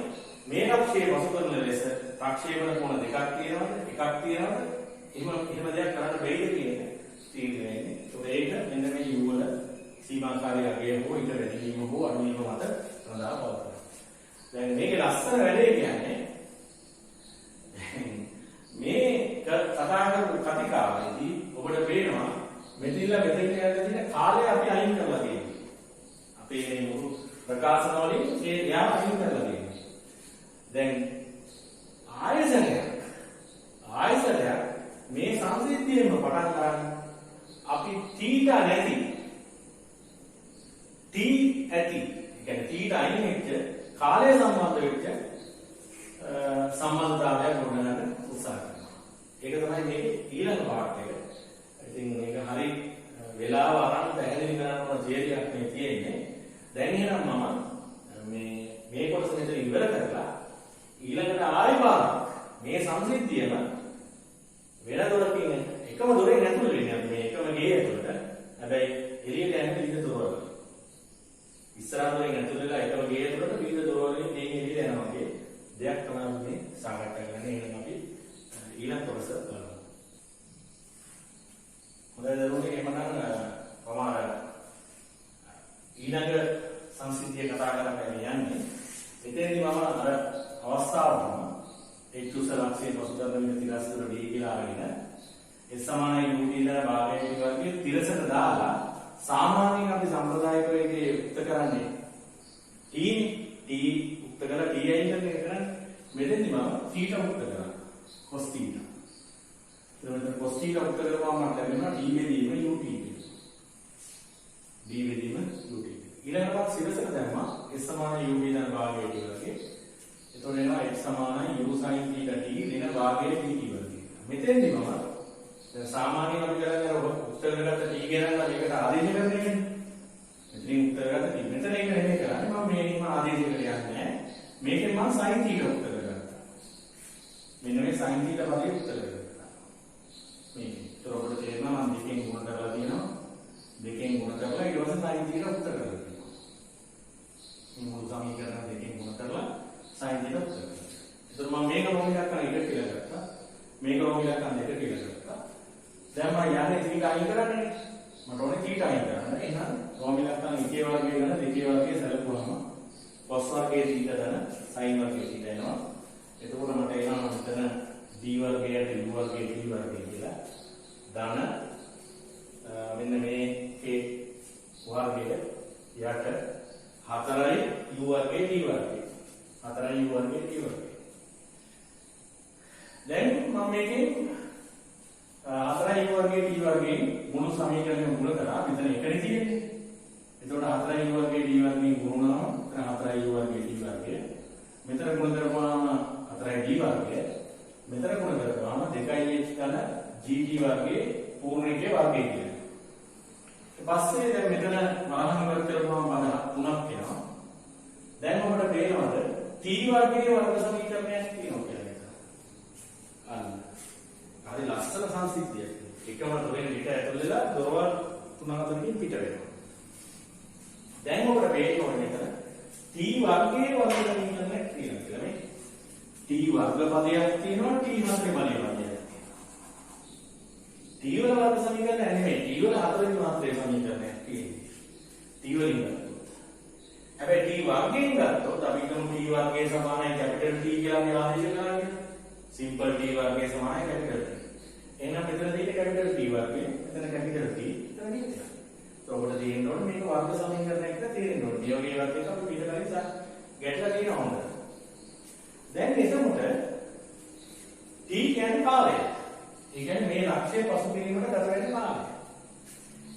මේ ලක්ෂයේ වසු කරන ලෙස ප්‍රක්ෂේපණ කොන දෙකක් තියෙනවද එකක් තියෙනවද එහෙම දෙයක් කරන්න බැයිද කියන තීරණය වෙන්නේ. ඒක මෙන්න මේ u වල සීමාකාරී අගය හෝ ඊට වැඩි වීම හෝ අඩු වීම මත සඳහා පවතිනවා. දැන් මේකේ ලස්සන වැඩේ කියන්නේ මේ කතා කරපු කතිකාවේදී ඔබට පේනවා මෙතනilla මෙතෙන් යන තියෙන කාලය අපි අයින් කරලා තියෙනවා. අපේ මේ මුළු ප්‍රකාශන වලින් ඒ යා අයින් කරලා තියෙනවා. දැන් ආයසරයක් මේ සංසිද්ධියෙම පටන් ගන්න අපි තීටා නැති t ඇති කියන්නේ t අයින් වෙච්ච කාලය සම්බන්ධ වෙච්ච සම්බන්ධතාවයක් ගොඩනගන්න උත්සාහ කරනවා. ඒක තමයි මේ ඊළඟ පාඩ එක. ඉතින් මේක හරි වෙලාව අරන් පැහැදිලි කරන්න ඕන ජීවිතයක් මේ තියෙන්නේ. දැන් එහෙනම් මම මේ කොටස මෙතන ඉවර කරලා ඊළඟට ආයෙ බලන්න මේ සංසිද්ධියම වෙන දොරකින් එකම දොරෙන් ඇතුල් වෙන්නේ මේ එකම ගේ ඇතුළට. හැබැයි එළියට යන්න විවිධ දොරවල්. ඉස්සරහ දොරෙන් ඇතුල් වෙලා එකම ගේ ඇතුළට විවිධ දොරවලින් මේ එළියට යනවා වගේ දෙයක් තමයි මේ සාකච්ඡා කරන්නේ. එහෙනම් අපි ඊළඟ කොටස බලමු. හොඳයි දරුවනේ එහෙනම් පමාර ඊළඟ සංසිද්ධිය කතා කරන්න යන්නේ. එතනදී මම අර අවස්ථාවම x ලක්ෂයේ පසුතල වෙන තිරස්තර d කියලා අරගෙන s සමානයි u කියලා භාගයේ වර්ගයේ තිරසට දාලා සාමාන්‍යයෙන් අපි සම්ප්‍රදායික වේගයේ යුක්ත කරන්නේ t උක්ත කරලා t අයින් කරන එක කරන්නේ. මෙතෙන්දි මම θ උක්ත කරනවා cos θ. එතකොට cos θ උක්ත කරපුවාම මට ලැබෙනවා d බෙදීම ut කියලා. d බෙදීම ut. ඊළඟට සිරසට දැම්මා s සමානයි u කියන භාගයේ වර්ගයේ. එතකොට එනවා x සමානයි u sin θ t දෙන භාගයේ t වර්ගය. මෙතෙන්දි මම දැන් සාමාන්‍යයෙන් අපි කරන්නේ අර උත්තර කරගත්ත t ගණන් මේකට ආදේශ කරන එකනේ. මෙතනින් උත්තර ගත්ත t මෙතන ඒක නෙමෙයි කරන්නේ. මම මේකම ආදේශ කරලා යන්නේ නැහැ. මේකෙන් මම sin θ උත්තර කරගත්තා. මෙන්න මේ sin θ පදේ උත්තර කරගත්තා. මේක. ඒතර ඔබට තේරෙනවා මම දෙකෙන් ගුණ කරලා තියෙනවා. දෙකෙන් ගුණ කරලා ඊට පස්සේ sin θ උත්තර කරලා තියෙනවා. මේ මුල් සමීකරණ දෙකෙන් ගුණ කරලා sin θ උත්තර කරලා. ඒතර මම මේක රෝමි දක්වන එක කියලා ගත්තා. මේක රෝමි දක්වන දෙක කියලා ගත්තා. දැන් මම යන්නේ θ අයින් කරන්නේ. මට ඕනේ θ අයින් කරන්න. එහෙනම් රෝමි දක්වන එකේ වර්ගය ගන්න දෙකේ වර්ගය සැලකුවාම cos වර්ගයේ θ දන sin වර්ගයේ θ එනවා. එතකොට මට එනවා මෙතන d වර්ගයට u වර්ගයේ t වර්ගය කියලා. ධන මෙන්න මේකේ වර්ගය යට 4යි u වර්ගයේ t වර්ගය. 4යි u වර්ගයේ t වර්ගය. දැන් මම මේකෙන් 4 වර්ගයෙන් මුළු සමීකරණය මුල කරා මෙතන එකනේ තියෙන්නේ. එතකොට 4u වර්ගයේ d වර්ගයෙන් ගුණනවා. මෙතන 4u වර්ගයේ d වර්ගය. මෙතන ගුණ කරපුවාම 4d වර්ගය. මෙතන ගුණ කරපුවාම 2h ඝන gt වර්ගයේ පූර්ණිකයේ වර්ගය කියලා. ඊට පස්සේ දැන් මෙතන වරහන් වර්ග කරපුවාම පද 3ක් එනවා. දැන් ඔබට පේනවද t වර්ගයේ වර්ග සමීකරණයක් තියෙනවා කියලා එක. අන්න. හරි ලස්සන සංසිද්ධියක්. එකම දොරෙන් පිට ඇතුල් වෙලා දොරවල් 3-4කින් පිට වෙනවා. දැන් ඔබට පේනවා මෙතන t වර්ගයේ වර්ග සමීකරණයක් තියෙනවා කියලා මේ. t වර්ග පදයක් තියෙනවා t හතරේ පදයක් තියෙනවා. t වල වර්ග සමීකරණය නෙමෙයි t වල හතරේ මාත්‍රේ සමීකරණයක් තියෙන්නේ. t වලින් ගත්තොත්. හැබැයි t වර්ගයෙන් ගත්තොත් අපි හිතමු t වර්ගයේ සමානයි කැපිටල් T කියලා මේ ආදේශ කරන්නේ. සිම්පල් t වර්ගයේ සමානයි කැපිටල් T. එහෙනම් මෙතන තියෙන්නේ කැපිටල් T වර්ගය. මෙතන කැපිටල් T. එතන D. ඔබට තේරෙන්න ඕනේ මේක වර්ග සමීකරණයක් කියලා තේරෙන්න ඕනේ. මේ වගේ වර්ගයක අපි පිට කලින් ගැටලා තියෙනවා හොඳ. දැන් එතකොට t කියන්නේ කාලය. ඒ කියන්නේ මේ ලක්ෂ්‍යය පසුබිමකට ගත වෙන කාලය.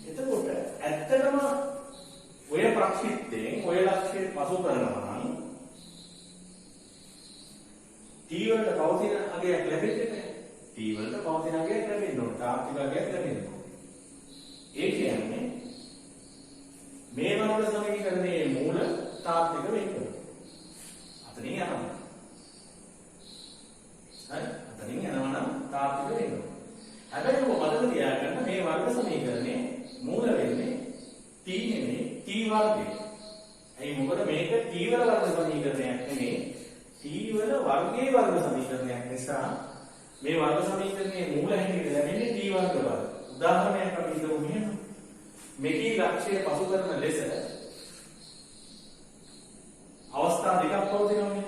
එතකොට ඇත්තටම ඔය ප්‍රක්ෂිප්තයෙන් ඔය ලක්ෂ්‍යය පසු කරනවා නම් t වලට පවතින අගයක් ලැබෙන්නේ නැහැ. t වලට පවතින අගයක් ලැබෙන්න ඕනේ. තාක්ෂික අගයක් ලැබෙන්න ඕනේ. ඒ කියන්නේ මේ වර්ග සමීකරණයේ මූල තාත්වික වෙන්න ඕනේ. අතනින් යනවා. හරි? අතනින් යනවා නම් තාත්වික වෙන්න ඕනේ. හැබැයි ඔබ මතක තියාගන්න මේ වර්ග සමීකරණයේ මූල වෙන්නේ t නෙමෙයි t වර්ගය. ඒ මොකද මේක t වල වර්ග සමීකරණයක් නෙමෙයි t වල වර්ගයේ වර්ග සමීකරණයක් නිසා මේ වර්ග සමීකරණයේ මූල හැටියට ලැබෙන්නේ t වර්ග වල. උදාහරණයක් අපි හිතමු මෙහෙම. මේකේ ලක්ෂ්‍යය පසු කරන ලෙස අවස්ථා දෙකක් පවතිනවා.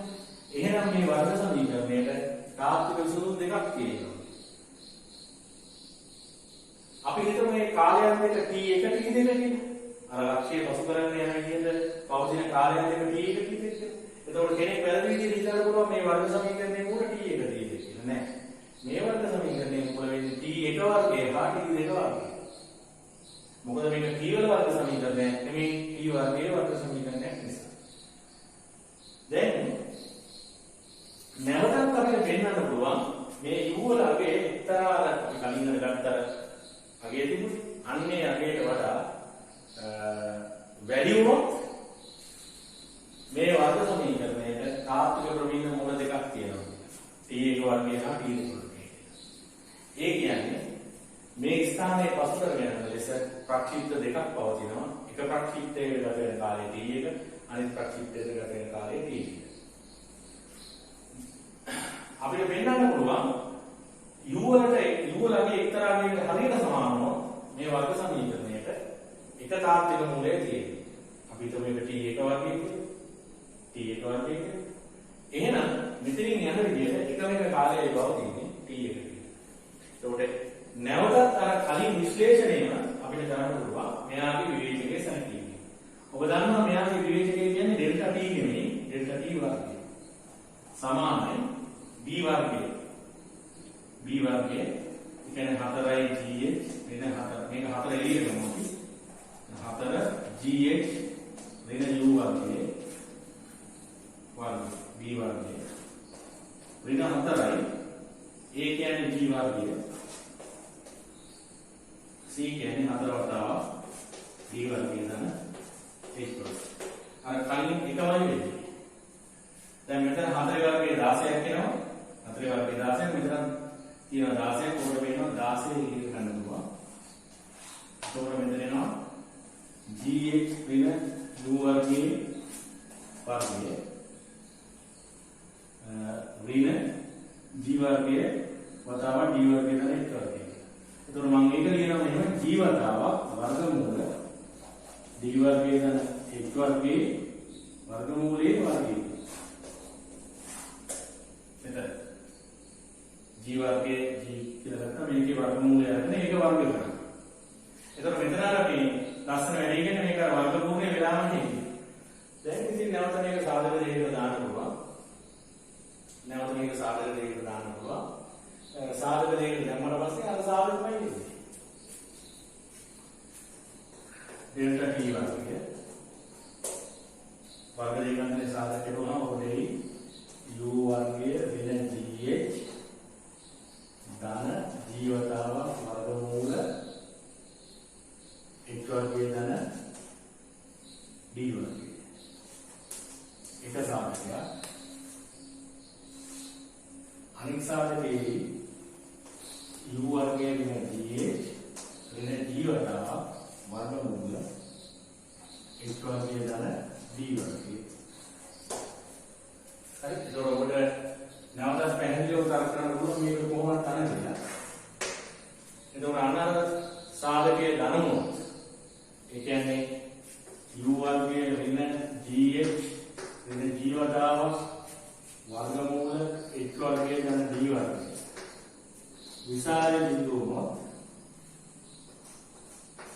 එහෙනම් මේ වර්ග සමීකරණයට තාත්වික විසඳුම් දෙකක් තියෙනවා. අපි හිතමු මේ කාලයන්විත t1 t2 කියලා. අර ලක්ෂ්‍යය පසු කරගෙන යන විදිහට පවතින කාලයන් දෙක t1 t2 කියලා. එතකොට කෙනෙක් වැරදි විදිහට හිතන්න පුළුවන් මේ වර්ග සමීකරණයේ මූල t1 t2 කියලා නෑ. මේ වර්ග සමීකරණයේ මූල වෙන්නේ t1 වර්ගය හා t2 වර්ගය. මොකද මේක t වල වර්ග සමීකරණයක් නෙමෙයි t වර්ගයේ වර්ග සමීකරණයක් නිසා. දැන් නැවතත් අපිට පෙන්වන්න පුළුවන් මේ u වල අගේ එක්තරා අපි කලින් ගත්ත අගේ තිබුණේ අන්නේ අගේට වඩා වැඩි වුණොත් මේ වර්ග සමීකරණයට තාත්වික ප්‍රවීණ මූල දෙකක් තියෙනවා. t1 වර්ගය හා t2 වර්ගය. ඒ කියන්නේ මේ ස්ථානයේ පසු කරගෙන යන ලෙස ප්‍රක්ෂිප්ත දෙකක් පවතිනවා. එක ප්‍රක්ෂිප්තයකට ගත වෙන කාලය t1, අනිත් ප්‍රක්ෂිප්තයකට ගත වෙන කාලය t2. අපිට පෙන්වන්න පුළුවන් u වලගේ එක්තරා අගයකට හරියට සමාන වුණොත් මේ වර්ග සමීකරණයට එක තාත්වික මූලය තියෙනවා. අපි හිතමු මේක t1 වර්ගය කියලා. එහෙනම් මෙතනින් යන විදිහට එකම එක කාලයයි පවතින්නේ t1 කියලා. ඒකට නැවතත් අර කලින් විශ්ලේෂණයම අපිට කරන්න පුළුවන් මෙයාගේ විවේචකයේ සැලකීම. ඔබ දන්නවා මෙයාගේ විවේචකය කියන්නේ ඩෙල්ටා t නෙමෙයි ඩෙල්ටා t වර්ගය. සමානයි b වර්ගය. b වර්ගය කියන්නේ 4gh වෙන 4 මේක 4 එළියට ගමු අපි. 4gh වෙන u වර්ගය b වර්ගය. වෙන 4යි a කියන්නේ g වර්ගය. C කියන්නේ 4 වතාවක් D වර්ගය දන H ප්ලස්. අර කලින් එකමයි වෙන්නේ. දැන් මෙතන 4 වර්ගයේ 16ක් එනවා. 4 වර්ගයේ 16ක් මෙතන තියෙනවා 16ක් උඩ වෙනවා 16 ඉදිරියට ගන්න පුළුවන්. ඒකෝර මෙතන එනවා GH වෙන U වර්ගයේ වර්ගය. ඍණ G වර්ගයේ වතාවක් D වර්ගයේ දන H වර්ගය. එතකොට මම මේක ලියනවා මෙහෙම g වතාවක් වර්ගමූල d වර්ගයේ දන h වර්ගයේ වර්ගමූලයේ වර්ගය. මෙතන g වර්ගයේ g කියලා ගත්තා මේකේ වර්ගමූලය අරගෙන ඒක වර්ග කරනවා. එතකොට මෙතන අපි ලස්සන වැඩි කියන්නේ මේක වර්ගමූලයේ වෙලාම නෙමෙයි. දැන් ඉතින් නැවත මේක සාධක දෙකකට දාන්න පුළුවන්. නැවත මේක සාධක දෙකකට දාන්න පුළුවන්. සාධක දෙකකට දැම්මම පස්සේ අර සාධකමයි වෙන්නේ. डेल्टा टी वर्गය वर्ग දෙකෙන් සාධක කරනවා ඔතේ u वर्गය වෙන gh ධන ජීවතාව වර්ගමූල h वर्गය ධන d वर्गය එක සාධකයක් අනිත් සාධකයේ u वर्गය වෙන gh වෙන ජීවතාව वर्गमूल h वर्गය ධන d वर्गය හරි ඒක ඔබට නැවතත් පැහැදිලිව උත්තර කරන්න පුළුවන් මේක කොහොමද ගන්න කියලා. එතකොට අන්නර සාධකයේ ධනමුත් ඒ කියන්නේ u वर्गය වෙන gh වෙන ජීවතාව वर्गमूल h वर्गය ධන d वर्गය විශාල බිඳුවම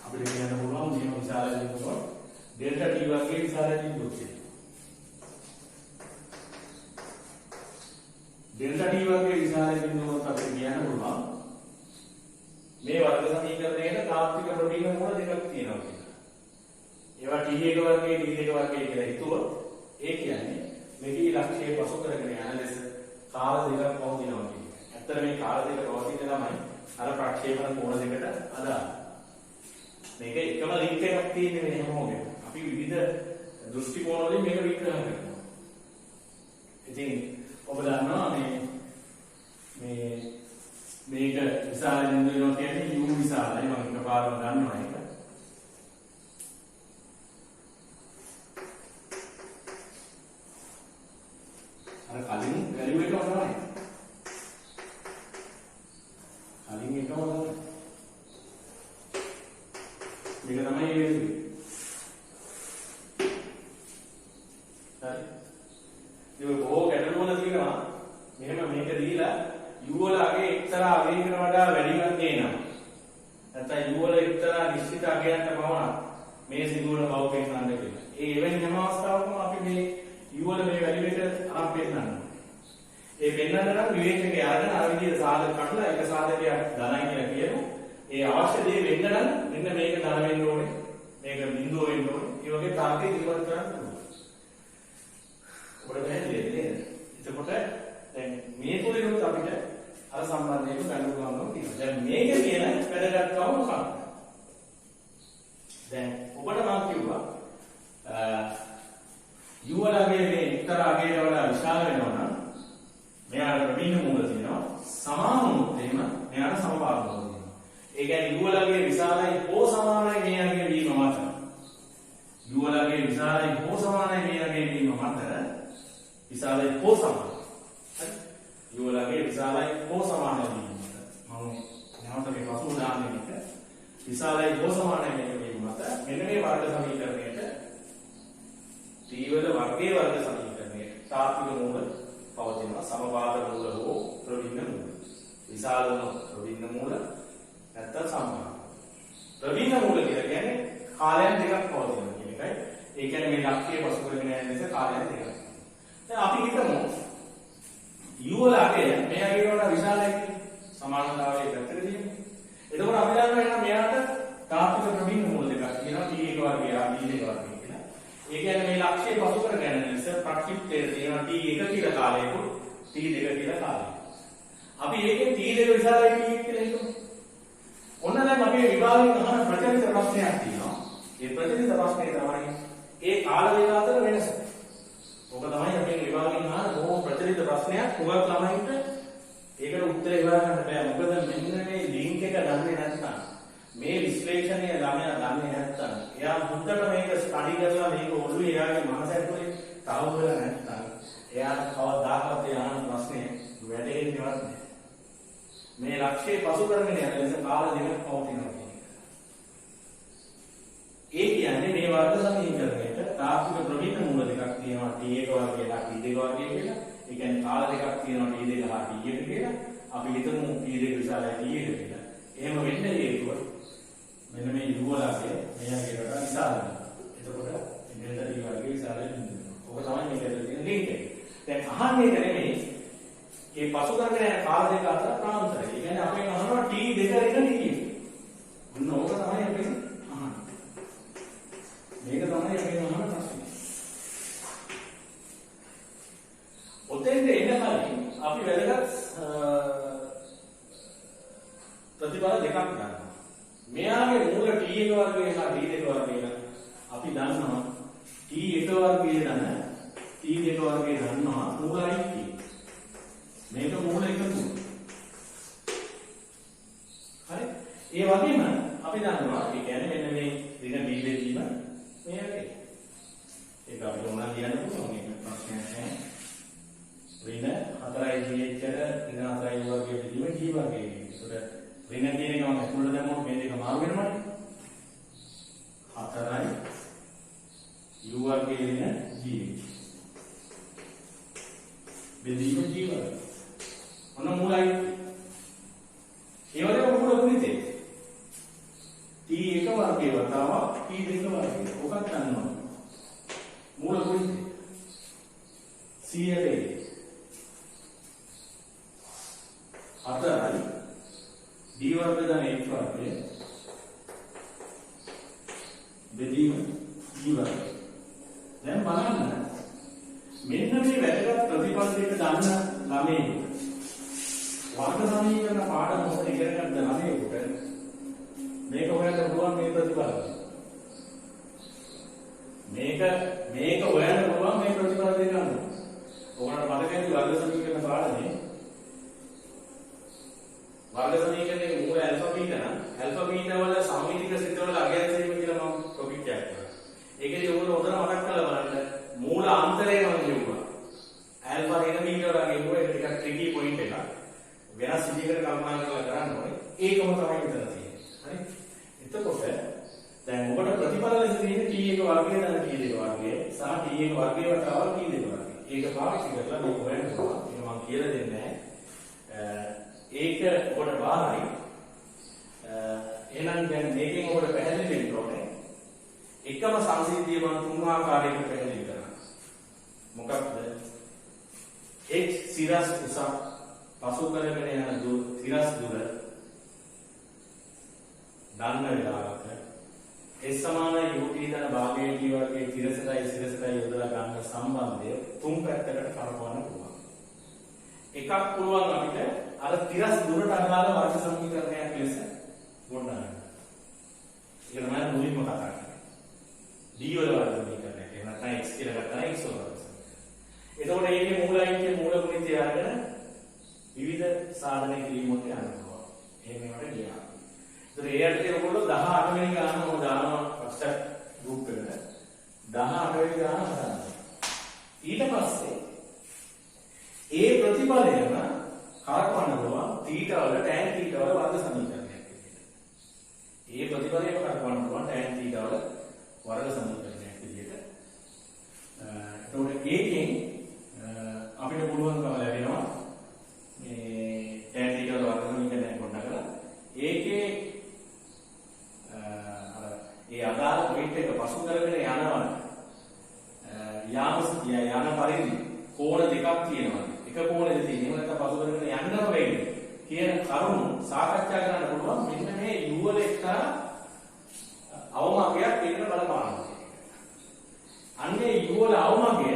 අපිට කියන්න පුළුවන් මේ විශාල බිඳුව ඩෙල්ටා t වර්ගයේ විශාල බිඳුවක් කියලා. ඩෙල්ටා t වර්ගයේ විශාල බිඳුවක් අපිට කියන්න පුළුවන් මේ වර්ග සමීකරණයේ තාත්වික ප්‍රොටීන මූල දෙකක් තියෙනවා කියලා. ඒවා t1 වර්ගයේ d2 වර්ගයේ කියලා හිතුවොත් ඒ කියන්නේ මේකේ ලක්ෂ්‍යය පසු කරගෙන යන ලෙස කාල දෙකක් පවතිනවා කියන්නේ. ඇත්තට මේ කාල දෙක පවතින ළමයි අර ප්‍රක්ෂේපණ කෝණ දෙකට අදාළ. මේක එකම ලින්ක් එකක් තියෙන්නේ මේ හැමෝගෙම. අපි විවිධ දෘෂ්ටි කෝණ වලින් මේක විග්‍රහ කරනවා. ඉතින් ඔබ දන්නවා මේක විශාල බිඳුව වෙනවා කියන්නේ u විශාලයි මම එකපාරම ගන්නවා ඒක. අර කලින් වැලියු එකම තමයි. කලින් එකම තමයි. මේක තමයි වෙන්නේ. හරි. ඒක බොහෝ ගැටලු වල තියෙනවා. මෙහෙම මේක දීලා u වල අගේ එක්තරා අගයකට වඩා වැඩිවක් දෙනවා. නැත්නම් u වල එක්තරා නිශ්චිත අගයකට පමණ මේ සිදුවන බව පෙන්වන්න කියලා. ඒ එවැනි හැම අවස්ථාවකම අපි මේ u වල මේ වැලියු එක අරන් පෙන්නනවා. ඒ පෙන්නන්න නම් විවේචකයේ අරගෙන අර විදිහට සාධක කඩලා එක සාධකයක් ධනයි කියලා කියමු. ඒ අවශ්‍ය දේ වෙන්න නම් මෙන්න මේක ධන වෙන්න ඕනේ. මේක බිඳුව වෙන්න ඕනේ. ඒ වගේ තාර්කික ඉවත් කරන්න පුළුවන්. ඔබට පැහැදිලිද නේද? එතකොට දැන් මේ තුලිනුත් අපිට අර සම්බන්ධයෙන් ගන්න පුළුවන්කම තියෙනවා. දැන් මේක කියන වැඩගත්කම මොකක්ද? දැන් ඔබට මම කිව්වා u වලගේ මේ එක්තරා අගයකට වඩා විශාල වෙනවා නම් මෙයාට ප්‍රබින්න මූල තියෙනවා. සමාන වුණොත් එහෙම මෙයාට සමපාත මූල තියෙනවා. ඒ කියන්නේ u වලගේ විශාලයි හෝ සමානයි මෙයාගේ වීම මත. u වලගේ විශාලයි හෝ සමානයි මෙයාගේ වීම මත විශාලයි හෝ සමානයි. හරි? u වලගේ විශාලයි හෝ සමානයි වීම මත. මම නැවත මේ පසු උදාහරණයකට විශාලයි හෝ සමානයි මෙයාගේ වීම මත මෙන්න මේ වර්ග සමීකරණයට t වල වර්ගයේ වර්ග සමීකරණයට තාත්වික මූල පවතිනවා. සමපාත මූල හෝ ප්‍රවින්න මූල. විශාල ප්‍රවින්න මූල නැත්නම් සමපාත. ප්‍රවින්න මූල කියලා කියන්නේ කාලයන් දෙකක් පවතිනවා කියන එකයි. ඒ කියන්නේ මේ ලක්ෂ්‍යය පසු කරගෙන යන නිසා කාලයන් දෙකක්. දැන් අපි හිතමු u වල අගය මෙයාගේ වඩා විශාලයි කියලා. සමානතාවයේ පැත්තට තියෙන්නේ. එතකොට අපි දන්නවා එහෙනම් මෙයාට තාත්වික ප්‍රවින්න මූල දෙකක් තියෙනවා. t1 වර්ගය, d2 වර්ගය. ඒ කියන්නේ මේ ලක්ෂ්‍යය පසු කරගෙන යන නිසා ප්‍රක්ෂිප්තයේ තියෙනවා t1 කියලා කාලයකුත් t2 කියලා කාලයකුත්. අපි ඒකෙන් t2 විශාලයි t1 කියලා හිතමු. ඔන්න දැන් අපි විභාගයෙන් අහන ප්‍රචලිත ප්‍රශ්නයක් තියෙනවා. ඒ ප්‍රචලිත ප්‍රශ්නේ තමයි ඒ කාල වේග අතර වෙනස. ඔක තමයි අපි විභාගයෙන් අහන බොහොම ප්‍රචලිත ප්‍රශ්නයක්. උගත් ළමයින්ට ඒකට උත්තර ඉවරන්න බෑ. මොකද මෙන්න මේ ලින්ක් එක දන්නේ නැත්නම් මේ විශ්ලේෂණය ළමයා දන්නේ නැත්නම් එයා හොඳට මේක ස්ටඩි කරලා මේක ඔළුවේ එයාගේ මනස ඇතුලේ තවවලා නැත්නම් එයාට කවදාකවත් යන ප්‍රශ්නේ වැටෙන්නේවත් නැහැ. මේ ලක්ෂ්‍යය පසු කරගෙන යන ලෙස කාල දෙකක් පවතිනවා කියන එක. ඒ කියන්නේ මේ වර්ග සමීකරණයට තාත්වික ප්‍රවින්න මූල දෙකක් තියෙනවා t1 වර්ගයලා t2 වර්ගය කියලා. ඒ කියන්නේ කාල දෙකක් තියෙනවා t2 හා t1 කියලා. අපි හිතමු t2 විශාලයි t1 කියලා. එහෙම වෙන්නේ හේතුව මෙන්න මේ u වලගේ මෙයාගේ වඩා විශාලයි. එතකොට ඩෙල්ටා t වර්ගයේ විශාලයි වෙනවා. ඔක තමයි මේකට තියෙන ලින්ක් එක. දැන් අහන්නේ නෙමෙයි මේ පසු කරගෙන යන කාල දෙක අතර ප්‍රාන්තරය. ඒ කියන්නේ අපෙන් අහනවා t2 එක t1. ඔන්න ඕක තමයි අපි අහන්නේ. වල දෙකක් ගන්නවා. මෙයාගේ මූල t1 වර්ගය සහ t2 වර්ගය අපි දන්නවා t1 වර්ගය දන්න t2 වර්ගය දන්නවා මූලයි t. මේක මූල එකතු. හරි. ඒ වගේම අපි දන්නවා ඒ කියන්නේ මෙන්න මේ ඍණ b දෙකීම මේ වගේ. ඒක අපි උනා කියන්න පුළුවන් මේක ප්‍රශ්නයක් නෑ. ඍණ 4යි gh එකට ඍණ 4යි u වර්ගයේ බෙදීම g වර්ගයේ. ඒකට ඍණ කියන එක මම ඇතුළට දැම්මොත් මේ දෙක මාරු වෙනවනේ. 4යි u වර්ගයේ ඍණ gh. බෙදීම g වර්ගය. ඔන්න මූලයි. ඒ වගේම මූල ගුණිතේ t1 වර්ගයේ වතාවක් t2 වර්ගයේ. ඔකත් ගන්නවා. මූල ගුණිතේ 100ට 4යි d වර්ග ධන h වර්ගය බෙදීම g වර්ගය. දැන් බලන්න මෙන්න මේ වැදගත් ප්‍රතිපද දෙක ගන්න ළමයි වර්ග සමීකරණ පාඩම මොකද ඉගෙන ගන්න ළමයිට මේක හොයන්න පුළුවන් මේ ප්‍රතිපද. මේක හොයන්න පුළුවන් මේ ප්‍රතිපද දෙක ගන්න. ඔයාලට මතකයි වර්ග සමීකරණ පාඩමේ වර්ග සමීකරණයේ මූල ඇල්ෆා බීටා වල සමීතික සිතවල අගයන් සීම කියලා මම ටොපික් එකක් කරා. ඒකේදී ඕන හොඳට මතක් කරලා බලන්න මූල අන්තරය මම කියුවා. ඇල්ෆා ඍණ බීටා වල කියුවා ඒක ටිකක් ට්‍රිකි පොයින්ට් එකක්. වෙනස් විදිහකට කල්පනා කරලා කරන්න ඕනේ. ඒකම තමයි මෙතන තියෙන්නේ. හරි? එතකොට දැන් ඔබට ප්‍රතිඵල ලෙස තියෙන්නේ t1 වර්ගය දන t2 වර්ගය සහ t1 වර්ගය වතාවක් t2 වර්ගය. ඒක පාවිච්චි කරලා මේක හොයන්න පුළුවන්. ඒක මම කියලා දෙන්නේ නැහැ. ඒක ඔබට බාරයි. එහෙනම් දැන් මේකෙන් ඔබට පැහැදිලි වෙන්න ඕනේ. එකම සංසිද්ධිය මම තුන් ආකාරයකට පැහැදිලි කරනවා. මොකක්ද? h සිරස් උස පසු කරගෙන යන සිරස් දුර දන්න වෙලාවක s සමාන ut දන භාගයේ t වර්ගයේ සිරසටයි යොදලා ගන්න සම්බන්ධය තුන් පැත්තකට කරකවන්න පුළුවන්. එකක් පුළුවන් අපිට අර තිරස් දුරට අදාළ වර්ග සමීකරණයක් ලෙස ගොඩනගන්න. ඒක තමයි මුලින්ම කතා කරන්නේ. d වල වර්ග සමීකරණයක්. එහෙම නැත්නම් x කියලා ගත්තා x වල වර්ග සමීකරණය. එතකොට මේකේ මූලයින්ගේ මූල ගුණිතය අරගෙන විවිධ සාධන කිරීම වලට යනවා. එහෙම ඒවට ගියා. ඒතර ඒ යටතේ ඔයගොල්ලෝ 18 වෙනි ගාන මම දානවා WhatsApp group එකට. 18 වෙනි ගාන හදන්න. ඊට පස්සේ ඒ ප්‍රතිඵලයම කරකවන්න පුළුවන් θ වල tan θ වල වර්ග සමීකරණයක් විදිහට. ඒ ප්‍රතිඵලයම කරකවන්න පුළුවන් tan θ වල වර්ග සමීකරණයක් විදිහට. එතකොට ඒකෙන් අපිට පුළුවන්කම ලැබෙනවා මේ tan θ වල වර්ග සමීකරණයක් ගොඩනගලා ඒකේ ඒ අදාළ පොයින්ට් එක පසු කරගෙන යනවා. යන පරිදි කෝණ දෙකක් තියෙනවා. එක කෝණෙද තියෙන්නේ නැත්නම් පසු කරගෙන යන්නම වෙන්නේ කියන කරුණු සාකච්ඡා කරන්න පුළුවන්. මෙන්න මේ u වල එක්තරා අවමගයක් දෙන්න බලපානවා. අන්නේ u වල අවමගය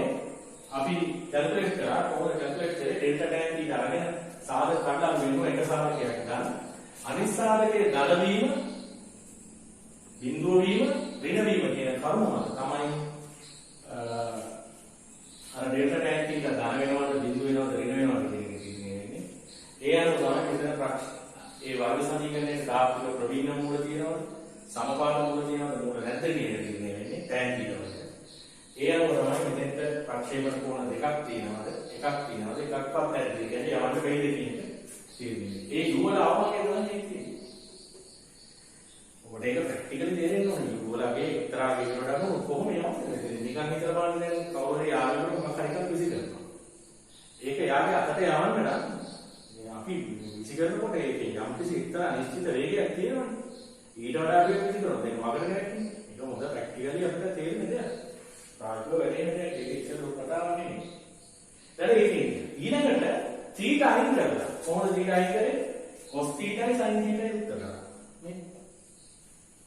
අපි කැල්කියුලේට් කරා. කොහොමද කැල්කියුලේට් කරේ? ඩෙල්ටා tan θ අරගෙන සාධක කඩලා වෙනුව එක සාධකයක් ගන්න. අනිත් සාධකයේ දල වීම, බිඳුව වීම, ඍණ වීම කියන කරුණු මත තමයි අර ඩෙල්ටා tan θ ධන වෙනවද බිඳුව වෙනවද ඍණ වෙනවද කියන එක තියෙන්නේ. ඒ අනුව තමයි මෙතන ඒ වර්ග සමීකරණයේ සාපේක්ෂ ප්‍රවීණ මූල තියෙනවද? සමපාත මූල තියෙනවද? මූල නැද්ද කියන එක තියෙන්නේ tan θ වල. ඒ අනුව තමයි මෙතෙන්ට ප්‍රක්ෂේපණ කෝණ දෙකක් තියෙනවද? එකක් තියෙනවද? එකක්වත් නැද්ද? ඒ කියන්නේ යවන්න බැයිද කියන එක තියෙන්නේ. ඒ u වල අවමගය තමයි තියෙන්නේ. ඔබට ඒක ප්‍රැක්ටිකලි තේරෙන්න ඕනේ. u වලගේ එක්තරා වේගයකට අනුව කොහොම යවන්නේ? නිකන් හිතලා බලන්න දැන් කවුරු හරි යාළුවෙක් මොකක් හරි එකක් විසි කරනවා. ඒක යාගේ අතට යවන්න නම් මේ අපි විසි කරනකොට ඒකේ යම් කිසි එක්තරා නිශ්චිත වේගයක් තියෙනවනේ. ඊට වඩා අපි විසි කරනවා. දැන් වගන කරන්නේ. ඒක මොකද ප්‍රැක්ටිකලි අපිට තේරෙන්නේ දෙයක්. ප්‍රායෝගිකව වැඩේ නැහැ. ඒක ඉස්සෙල්ලා කතාවක් නෙමෙයි. දැන් ඒකේ ඊළඟට θ අයින් කරලා කොහොමද θ අයින් කරේ? cos θ යි sin θ යි උත්තර කරා. මේ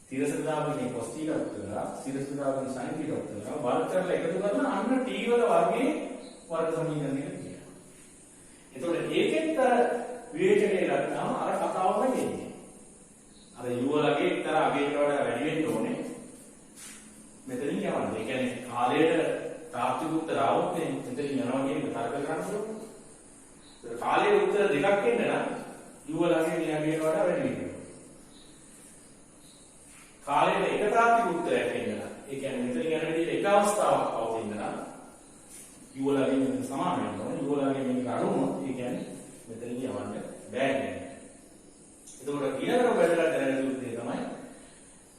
තිරසදාවනේ cos θ උත්තර කරා, සිරසදාවනේ sin θ උත්තර කරා. වර්ග කරලා එකතු කරලා අන්න t වල වර්ගයේ වර්ග සමීකරණයකට ගියා. එතකොට ඒකෙත් අර විවේචනය ගත්තාම අර කතාවම එන්නේ. u වලගේ එක්තරා අගයකට වඩා වැඩි වෙන්න ඕනේ. මෙතනින් යවන්නේ. ඒ කියන්නේ කාලයට තාත්වික උත්තර આવොත් මෙතනින් යනවා කියන එක තර්ක කරන්න ඕනේ. ඒක කාලයේ උත්තර දෙකක් එන්න නම් u වලගේ මේ අගයකට වඩා වැඩි වෙන්න ඕනේ. කාලයට එක තාත්වික උත්තරයක් එන්න නම් ඒ කියන්නේ මෙතනින් යන විදිහට එක අවස්ථාවක් පවතින නම් u වලගේ මෙතන සමාන වෙන්න ඕනේ. u වලගේ මේක අඩු වුණොත් ඒ කියන්නේ මෙතනින් යවන්න බෑ කියන්නේ. එතකොට ඊළඟට වැදගත් දැනගන්න යුත්තේ තමයි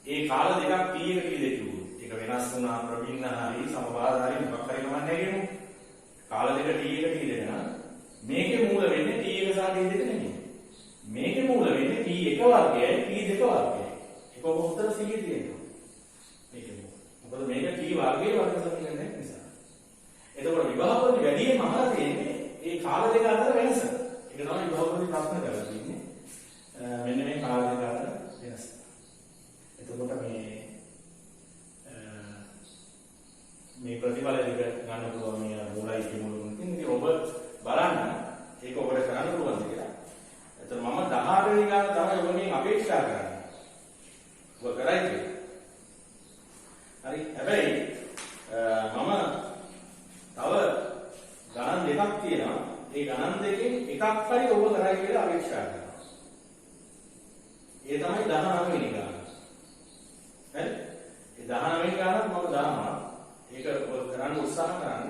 ඒ කාල දෙකක් t එක කීයද කිව්වොත්. ඒක වෙනස් වුණා ප්‍රබින්න හරි සමබාධ හරි මොකක් හරි කමන්නේ කියමු. කාල දෙක t එක කීයද නම් මේකේ මූල වෙන්නේ t එක සහ t දෙක නෙමෙයි. මේකේ මූල වෙන්නේ t එක වර්ගයයි t දෙක වර්ගයයි. ඒක උත්තර 100 තියෙනවා. මේකේ මූල. මොකද මේක t වර්ගයේ වර්ග සමීකරණයක් නිසා. එතකොට විභාගවලදී වැඩිම අහලා තියෙන්නේ ඒ කාල දෙක අතර වෙනස. ඒක තමයි විභාගවලදී ප්‍රශ්න කරලා තියෙන්නේ. මෙන්න මේ කාල දෙක අතර වෙනස. එතකොට මේ ප්‍රතිඵල දෙක ගන්න පුළුවන් මේ මූලයි කිමුලුන්. ඉතින් ඔබ බලන්න ඒක ඔබට කරන්න පුළුවන්ද කියලා. එතකොට මම 18 වෙනි ගාන තමයි ඔබගෙන් අපේක්ෂා කරන්නේ. ඔබ කරයි කියලා. හරි. හැබැයි මම තව ගණන් දෙකක් තියෙනවා. ඒ ගණන් දෙකෙන් එකක් හරි ඔබ කරයි කියලා අපේක්ෂා කරනවා. ඒ තමයි 19 වෙනි ගාන. හරි? ඒ 19 වෙනි ගානත් මම දානවා. ඒක ඔබ කරන්න උත්සාහ කරන්න.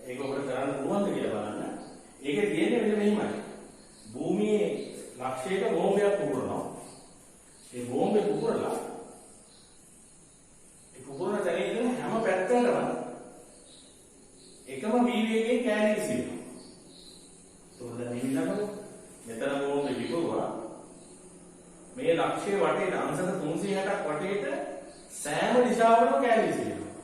ඒක ඔබට කරන්න පුළුවන්ද කියලා බලන්න. ඒකේ තියෙන්නේ මෙන්න මෙහිමයි. භූමියේ ලක්ෂයක බෝම්බයක් පුපුරනවා. ඒ බෝම්බේ පුපුරලා ඒ පුපුරන තැන ඉන්න හැම පැත්තකම එකම වීර්යයෙන් කෑලි විසිරෙනවා. තෝරලා මේ විදිහට මෙතන බෝම්බේ විපුරුවා මේ ලක්ෂයේ වටේට අංශක 360ක් වටේට සෑම දිශාවකම කෑලි විසිරෙනවා.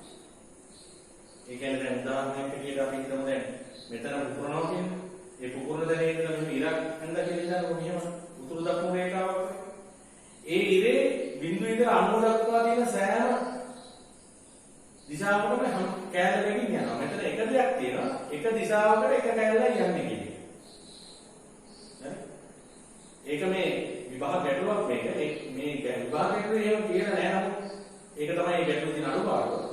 ඒ කියන්නේ දැන් උදාහරණයක් විදිහට අපි හිතමු දැන් මෙතන පුපුරනවා කියන්නේ ඒ පුපුරන තැනේ ඉඳලා මෙහෙම ඉරක් හඳ කියලා හිතනකො මෙහෙම උතුරු දකුණු රේඛාවක්. ඒ ඉරේ බිඳුව ඉඳලා අණුව දක්වා තියෙන සෑම දිශාවකම කෑල්ලකින් යනවා. මෙතන එක දෙයක් තියෙනවා. එක දිශාවකට එක කෑල්ලක් යන්නේ කියන්නේ. හරි? ඒක මේ විභාග ගැටලුවක් මේක. මේ විභාග ගැටලුව එහෙම කියලා නෑ නමුත් ඒක තමයි ගැටලුව තියෙන අඩුපාඩුව.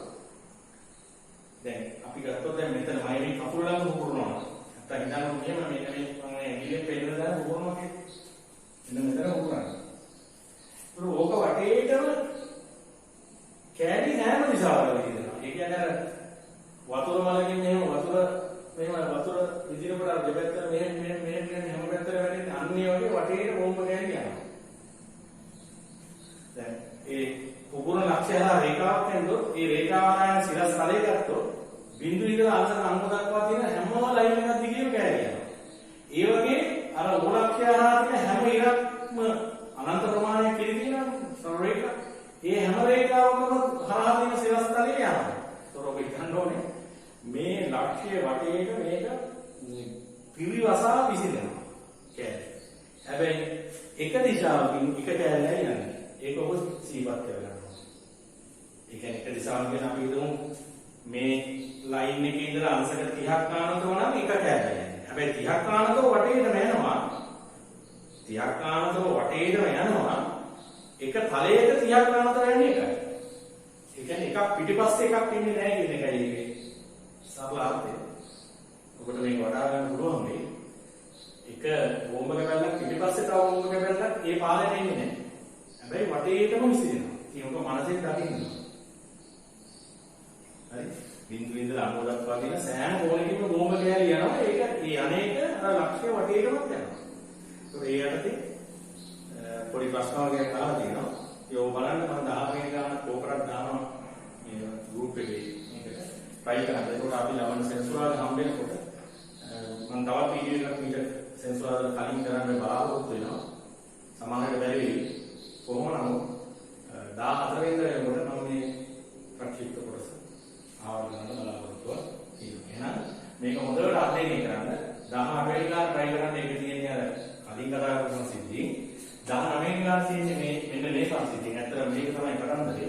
දැන් අපි ගත්තොත් දැන් මෙතන මම මේ කකුල ළඟ පුපුරනවා. නැත්නම් හිතන්න මෙහෙම මේක මේ මම ඇඟිල්ලෙන් පෙන්නන දාන පුපුරනවා කියන්නේ. මෙන්න මෙතන පුපුරනවා. ඒක ඕක වටේටම කෑලි හැම දිශාවකම තියෙනවා. ඒ කියන්නේ අර වතුර මලකින් මෙහෙම වතුර විදිනකොට දෙපැත්ත මෙහෙම හැම පැත්තට වැටෙන්නේ අන්නේ වගේ වටේට බෝම්බ කෑලි යනවා. දැන් ඒ පුපුරන ලක්ෂය හා රේඛාවක් ඇන්දොත් ඒ රේඛාව ආයන සිරස් තලයේ ගත්තොත් බිඳුව ඉඳලා අංශක 90 දක්වා තියෙන හැම ලයින් එකක් දිගේම කෑලි යනවා. ඒ වගේ අර ඕලක්ෂය හා තියෙන හැම ඉරක්ම අනන්ත ප්‍රමාණයක් කිරිදිනවා සරේඛා. ඒ හැම රේඛාවකම හරහා තියෙන සිරස් තලයේ යනවා. ඒතර ඔබ හිතන්න ඕනේ මේ ලක්ෂයේ වටේට මේක පිරිවසා විසිරෙනවා කෑලි. හැබැයි එක දිශාවකින් එක කෑල්ලයි යන්නේ. ඒක ඔබ සිහිපත් කරගන්න ඕනේ. ඒ කියන්නේ එක දිශාවකින් අපි හිතමු මේ ලයින් එකේ ඉඳලා අංශක 30ක් ගන්නතෝ නම් එක කෑල්ලයි යන්නේ. හැබැයි 30ක් ගන්නතෝ වටේටම යනවා. 30ක් ගන්නතෝ වටේටම යනවා. එක තලයක 30ක් ගන්නතෝ යන්නේ එකයි. ඒ කියන්නේ එකක් පිටිපස්සේ එකක් ඉන්නේ නැහැ කියන එකයි ඒකේ සරල අර්ථය. ඔබට මේක වඩා ගන්න පුළුවන් මේ. එක බෝම්බ කැබල්ලක් පිටිපස්සේ තව බෝම්බ කැබල්ලක් ඒ පාරේට එන්නේ නැහැ. හැබැයි වටේටම විසිරෙනවා. ඒක මනසෙන් දකින්න. හරි? බිඳුව ඉඳලා අණුව දක්වා තියෙන සෑම කෝණයකින්ම බෝම්බ කෑලි යනවා. ඒක ඒ අනේක අර ලක්ෂ්‍ය වටේටම යනවා. ඒක ඒ යටතේ පොඩි ප්‍රශ්න වර්ගයක් අහලා තියෙනවා. ඒක බලන්න මම 10 වෙනි ගාන කෝපරක් දානවා මේ ගෲප් එකේ. මේකට try කරන්න. ඒකට අපි ලබන සෙන්සුරාද හම්බෙනකොට මම තවත් වීඩියෝ එකක් මීට සෙන්සුරාද කලින් කරන්න බලාපොරොත්තු වෙනවා. සමහරවිට බැරි වෙයි. කොහොම නමුත් 14 වෙනිදා වෙනකොට මම මේ ප්‍රක්ෂිප්ත කොටස ආවර්තන බලාපොරොත්තුව තියෙනවා. එහෙනම් මේක හොඳට අධ්‍යයනය කරන්න 18 වෙනි ගාන try කරන්න. ඒක තියෙන්නේ අර කලින් කතා කරපු සිද්ධියෙන් 19 වෙනි ගාන තියෙන්නේ මෙන්න මේ සංසිද්ධියෙන්. ඇත්තට මේක තමයි කරන්නේ.